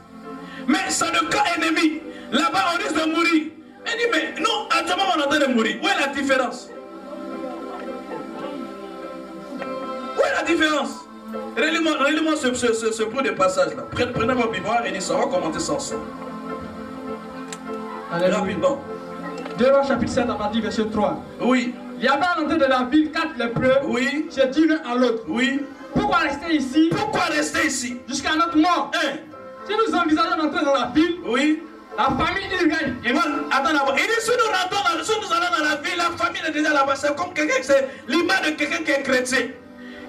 Mais c'est le camp ennemi. Là-bas on risque de mourir. Il dit, mais nous, actuellement on est en train de mourir. Où est la différence? Où est la différence? Relis-moi ce bout de passage là. Prenez vos bibles et ça va commenter ça ensemble. Rapidement. 2 Rois chapitre 7 à partir du verset 3. Oui. Il y avait à l'entrée de la ville 4 lépreux. Oui. J'ai dit l'un à l'autre. Oui. Pourquoi rester ici? Pourquoi rester ici? Jusqu'à notre mort. Si nous envisageons d'entrer dans la ville, oui. La famille il gagne. Et moi, attends d'abord. Il dit si nous rentrons si nous allons dans la ville, la famille est déjà là-bas. C'est comme quelqu'un, c'est l'image de quelqu'un qui est chrétien.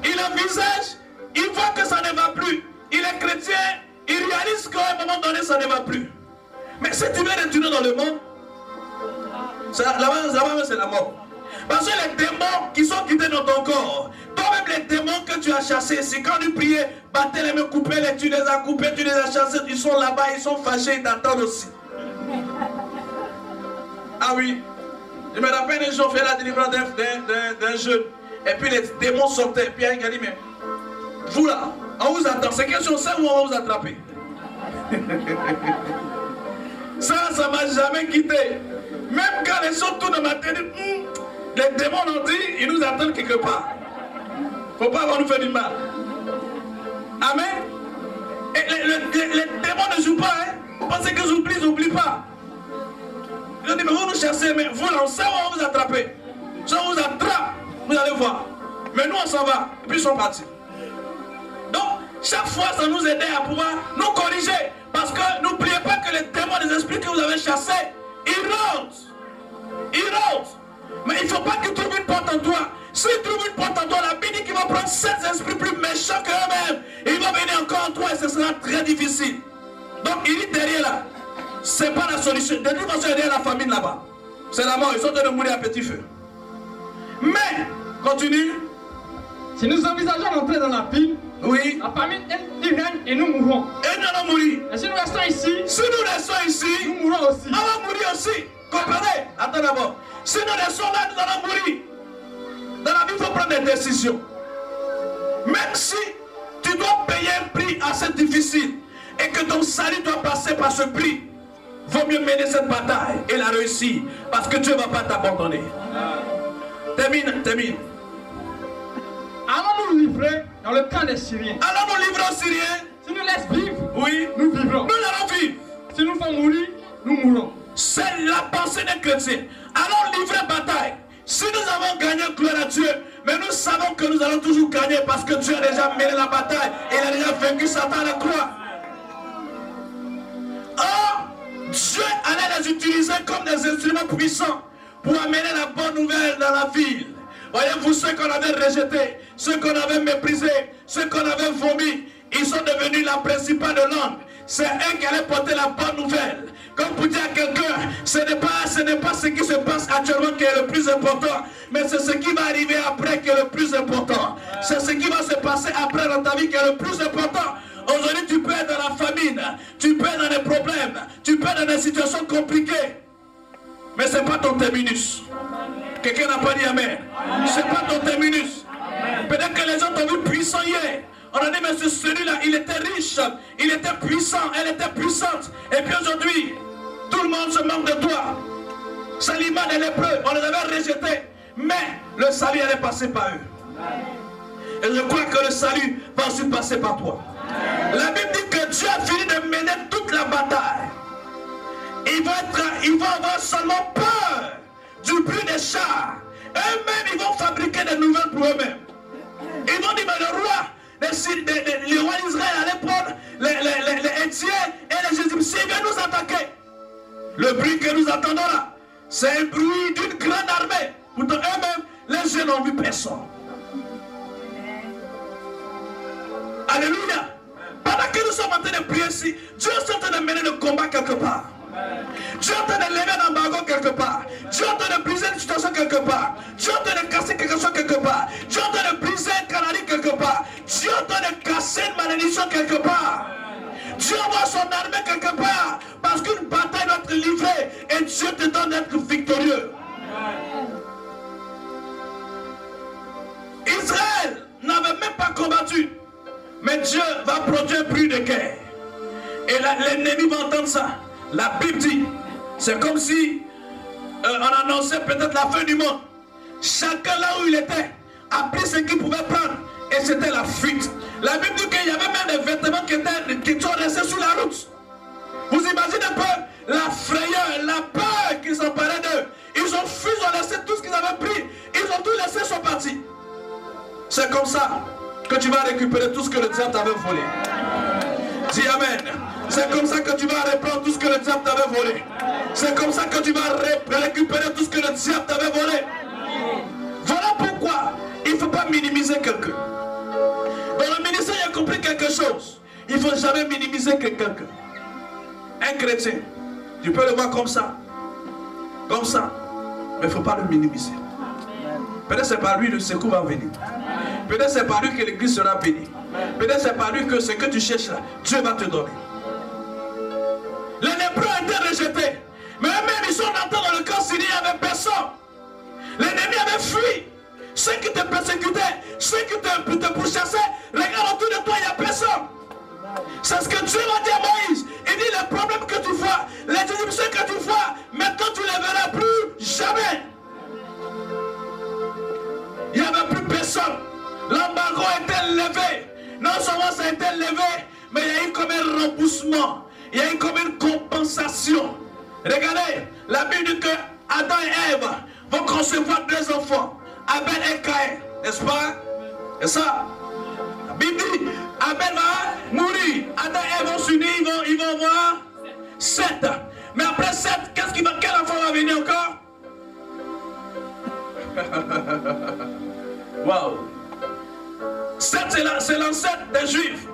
Il envisage, il voit que ça ne va plus. Il est chrétien, il réalise qu'à un moment donné ça ne va plus. Mais si tu veux retourner dans le monde, là-bas c'est la mort. Parce que les démons qui sont quittés dans ton corps, toi-même les démons que tu as chassés, c'est quand tu priais, battais les mains, coupais les, tu les as coupés, tu les as chassés, ils sont là-bas, ils sont fâchés, ils t'attendent aussi. Ah oui, je me rappelle un jour, on fait la délivrance d'un jeune, et puis les démons sortaient, et puis il a dit, mais vous là, on vous attend, c'est question ça où on va vous attraper. Ça m'a jamais quitté. Même quand les choses tournent dans ma tête, les démons ont dit, ils nous attendent quelque part. Faut pas avoir nous faire du mal. Amen. Et les démons ne jouent pas, hein. Parce que ils n'oublient pas. Ils ont dit, mais vous nous chassez, mais vous là, on sait où on va vous attraper. Si on vous attrape, vous allez voir. Mais nous, on s'en va. Et puis ils sont partis. Donc, chaque fois, ça nous aide à pouvoir nous corriger. Parce que n'oubliez pas que les démons, les esprits que vous avez chassés, ils rentrent. Ils rentrent. Mais il ne faut pas qu'ils trouvent une porte en toi. S'ils trouvent une porte en toi, la Bible dit qu'ils vont prendre 7 esprits plus méchants qu'eux-mêmes. Ils vont venir encore en toi et ce sera très difficile. Donc il dit derrière là, ce n'est pas la solution. De toute façon, derrière la famine là-bas. C'est la mort, ils sont en train de mourir à petit feu. Mais, continue. Si nous envisageons d'entrer dans la ville, oui. La famine, elle règne et nous mourrons. Et nous allons mourir. Et si nous restons ici, nous mourrons aussi. On va mourir aussi. Comprenez? Attends d'abord. Si nous restons là, nous allons mourir. Dans la vie, il faut prendre des décisions. Même si tu dois payer un prix assez difficile et que ton salut doit passer par ce prix, vaut mieux mener cette bataille et la réussir parce que Dieu ne va pas t'abandonner. Termine. Allons nous livrer dans le camp des Syriens. Allons nous livrer aux Syriens. Si nous laissent vivre, oui, nous vivrons. Nous allons vivre. Si nous font mourir, nous mourrons. C'est la pensée des chrétiens. Allons livrer bataille. Si nous avons gagné, gloire à Dieu, mais nous savons que nous allons toujours gagner parce que Dieu a déjà mené la bataille et il a déjà vaincu Satan à la croix. Or, Dieu allait les utiliser comme des instruments puissants pour amener la bonne nouvelle dans la ville. Voyez-vous, ceux qu'on avait rejetés, ceux qu'on avait méprisés, ceux qu'on avait vomis, ils sont devenus la principale de langue. C'est eux qui allaient porter la bonne nouvelle. Comme pour dire à quelqu'un, ce n'est pas ce qui se passe actuellement qui est le plus important, mais c'est ce qui va arriver après qui est le plus important. C'est ce qui va se passer après dans ta vie qui est le plus important. Aujourd'hui, tu peux être dans la famine, tu peux être dans des problèmes, tu peux être dans des situations compliquées, mais ce n'est pas ton terminus. Quelqu'un n'a pas dit amen. Ce n'est pas ton terminus. Peut-être que les gens t'ont vu puissant hier. On a dit, mais celui-là, il était riche, il était puissant, elle était puissante. Et puis aujourd'hui, tout le monde se moque de toi. C'est l'image des lépreux, on les avait rejetés. Mais le salut allait passer par eux. Et je crois que le salut va aussi passer par toi. La Bible dit que Dieu a fini de mener toute la bataille. Ils vont avoir seulement peur du bruit des chars. Eux-mêmes, ils vont fabriquer des nouvelles pour eux-mêmes. Ils vont dire, mais le roi, les rois d'Israël allaient prendre les Hétiens et les Égyptiens, ils viennent nous attaquer. Le bruit que nous attendons là, c'est un bruit d'une grande armée. Pourtant eux-mêmes, les jeunes n'ont vu personne. Alléluia. Pendant que nous sommes en train de prier ici, Dieu est en train de mener le combat quelque part. Dieu est en train de lever un embargo quelque part. Dieu est en train de briser une situation quelque part. Dieu est en train de casser quelque chose quelque part. Dieu est en train de briser un canari quelque part. Dieu est en train de casser une malédiction quelque part. Dieu envoie son armée quelque part. Parce qu'une bataille doit être livrée. Et Dieu te donne d'être victorieux. Israël n'avait même pas combattu. Mais Dieu va produire plus de guerre. Et l'ennemi va entendre ça. La Bible dit, c'est comme si on annonçait peut-être la fin du monde. Chacun là où il était a pris ce qu'il pouvait prendre. Et c'était la fuite. La Bible dit qu'il y avait même des vêtements qui sont restés sur la route. Vous imaginez un peu la frayeur, la peur qui s'emparait d'eux. Ils ont fui, ils ont laissé tout ce qu'ils avaient pris. Ils ont tout laissé, ils sont partis. C'est comme ça que tu vas récupérer tout ce que le diable t'avait volé. Dis Amen. C'est comme ça que tu vas reprendre tout ce que le diable t'avait volé. C'est comme ça que tu vas récupérer tout ce que le diable t'avait volé. Voilà pourquoi il ne faut pas minimiser quelqu'un. Dans le ministère, il a compris quelque chose. Il ne faut jamais minimiser quelqu'un. Un chrétien, tu peux le voir comme ça, mais il ne faut pas le minimiser. Peut-être c'est par lui que le secours va venir. Peut-être c'est par lui que l'église sera bénie. Peut-être c'est par lui que ce que tu cherches là, Dieu va te donner. Les lépreux ont été rejetés. Mais eux-mêmes, ils sont entrés dans le camp syrien, il n'y avait personne. L'ennemi avait fui. Ceux qui te persécutaient, ceux qui te pourchassaient, regarde autour de toi, il n'y a personne. C'est ce que Dieu a dit à Moïse. Il dit les problèmes que tu vois, les Égyptiens que tu vois, maintenant tu ne les verras plus jamais. Il n'y avait plus personne. L'embargo a été levé. Non seulement ça a été levé, mais il y a eu comme un remboursement. Il y a eu comme une compensation. Regardez, la Bible dit que Adam et Ève vont concevoir deux enfants, Abel et Caïn, n'est-ce pas? C'est ça. La Bible dit, Abel va mourir, Adam et Ève vont s'unir, ils vont avoir 7. Mais après 7, quel enfant va venir encore? Waouh! 7, c'est l'ancêtre des Juifs.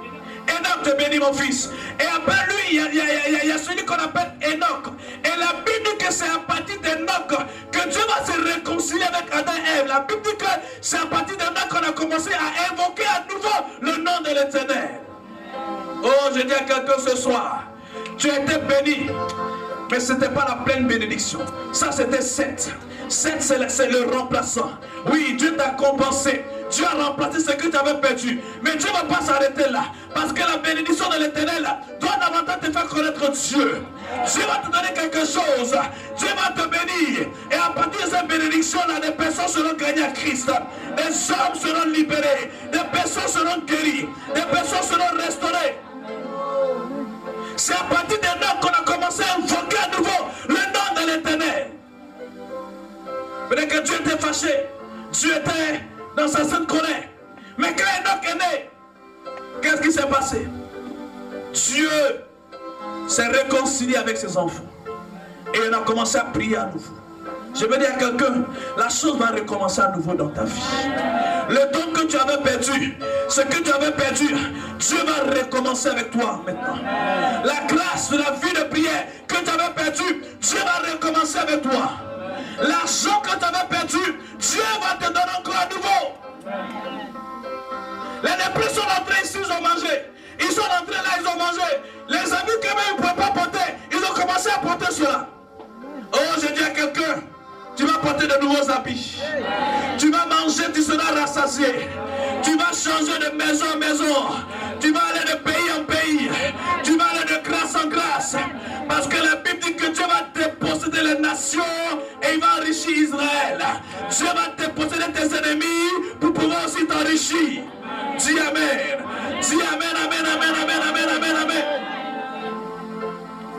Enoch te bénit mon fils. Et après lui, il y a celui qu'on appelle Enoch. Et la Bible dit que c'est à partir d'Enoch que Dieu va se réconcilier avec Adam et Ève. La Bible dit que c'est à partir d'Enoch qu'on a commencé à invoquer à nouveau le nom de l'Éternel. Oh, je dis à quelqu'un ce soir, tu as été béni. Mais ce n'était pas la pleine bénédiction. Ça, c'était 7. 7, c'est le remplaçant. Oui, Dieu t'a compensé. Dieu a remplacé ce que tu avais perdu. Mais Dieu ne va pas s'arrêter là. Parce que la bénédiction de l'Éternel doit davantage te faire connaître Dieu. Dieu va te donner quelque chose. Dieu va te bénir. Et à partir de cette bénédiction-là, des personnes seront gagnées à Christ. Des hommes seront libérés. Des personnes seront guéries. Des personnes seront restaurées. C'est à partir de là qu'on a commencé à invoquer à nouveau le nom de l'Éternel. Peut-être que Dieu était fâché. Dieu était dans sa sainte colère. Mais quand Enoch est né, qu'est-ce qui s'est passé? Dieu s'est réconcilié avec ses enfants. Et on a commencé à prier à nouveau. Je veux dire à quelqu'un, la chose va recommencer à nouveau dans ta vie. Le don que tu avais perdu, ce que tu avais perdu, Dieu va recommencer avec toi maintenant. La grâce de la vie de prière que tu avais perdu, Dieu va recommencer avec toi. L'argent que tu avais perdu, Dieu va te donner encore à nouveau. Les lépreux sont entrés ici, ils ont mangé. Ils sont entrés là, ils ont mangé. Les amis que même ils ne pouvaient pas porter, ils ont commencé à porter cela. Oh, je dis à quelqu'un, tu vas porter de nouveaux habits. Tu vas manger, tu seras rassasié. Tu vas changer de maison en maison. Tu vas aller de pays en pays. Tu vas aller de grâce en grâce. Parce que la Bible dit que Dieu va déposséder les nations et il va enrichir Israël. Dieu va déposséder tes ennemis pour pouvoir aussi t'enrichir. Dis Amen. Dis Amen, Amen, Amen, Amen, Amen, Amen, Amen.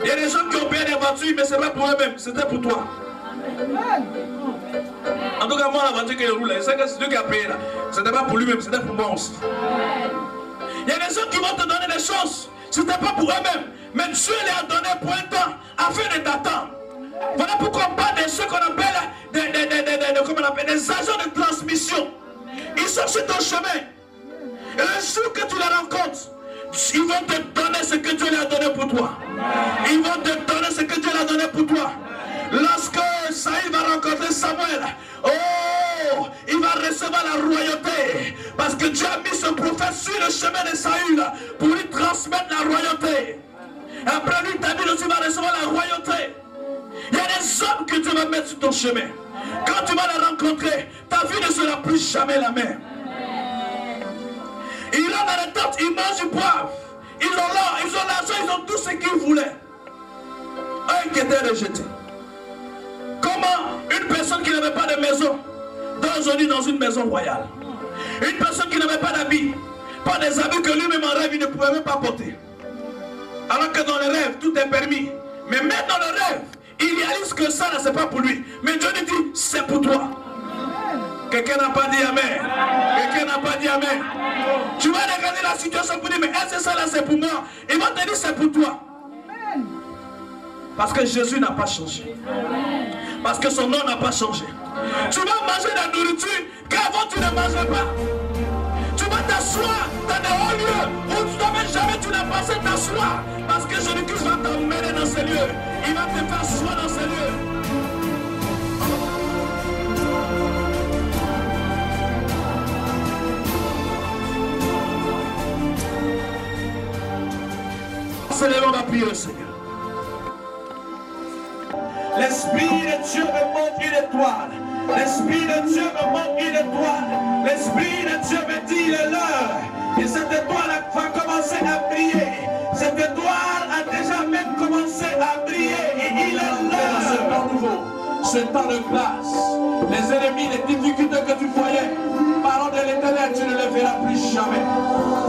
Il y a des gens qui ont payé des voitures, mais ce n'est pas pour eux-mêmes, c'était pour toi. En tout cas, moi, la voiture que je roule, c'est Dieu qui a payé là. Ce n'était pas pour lui-même, c'était pour moi aussi. Il y a des gens qui vont te donner des choses, ce n'était pas pour eux-mêmes, mais Dieu les a donné pour un temps afin de t'attendre. Voilà pourquoi on parle de ceux qu'on appelle des agents de transmission. Ils sont sur ton chemin. Et le jour que tu les rencontres, ils vont te donner ce que Dieu leur a donné pour toi. Ils vont te donner ce que Dieu leur a donné pour toi. Lorsque Saül va rencontrer Samuel, oh, il va recevoir la royauté. Parce que Dieu a mis ce prophète sur le chemin de Saül pour lui transmettre la royauté. Après lui, David aussi va recevoir la royauté. Il y a des hommes que Dieu va mettre sur ton chemin. Quand tu vas les rencontrer, ta vie ne sera plus jamais la même. Ils rentrent dans les tentes, ils mangent du poivre. Ils ont l'or, ils ont l'argent, ils ont tout ce qu'ils voulaient. Un qui était rejeté. Comment une personne qui n'avait pas de maison dort aujourd'hui dans une maison royale? Une personne qui n'avait pas d'habits, pas des habits que lui-même en rêve il ne pouvait même pas porter. Alors que dans le rêve, tout est permis. Mais même dans le rêve, il réalise que ça, c'est pas pour lui. Mais Dieu lui dit, c'est pour toi. Quelqu'un n'a pas dit Amen. Quelqu'un n'a pas dit Amen. Tu vas regarder la situation pour dire, mais est-ce que ça là c'est pour moi? Il va te dire, c'est pour toi. Parce que Jésus n'a pas changé. Parce que son nom n'a pas changé. Tu vas manger la nourriture qu'avant tu ne mangeais pas. Tu vas t'asseoir dans des hauts lieux où toi-même jamais tu n'as pensé t'asseoir. Parce que Jésus-Christ va t'emmener dans ces lieux. Il va te faire asseoir dans ces lieux. On va prier le Seigneur. L'Esprit de Dieu me montre une étoile. L'Esprit de Dieu me montre une étoile. L'Esprit de Dieu me dit il est l'heure. Et cette étoile va commencer à briller. Cette étoile a déjà même commencé à briller. Et il est l'heure. Ce temps nouveau, ce temps de grâce. Les ennemis, les difficultés que tu voyais, parole de l'Éternel, tu ne les verras plus jamais.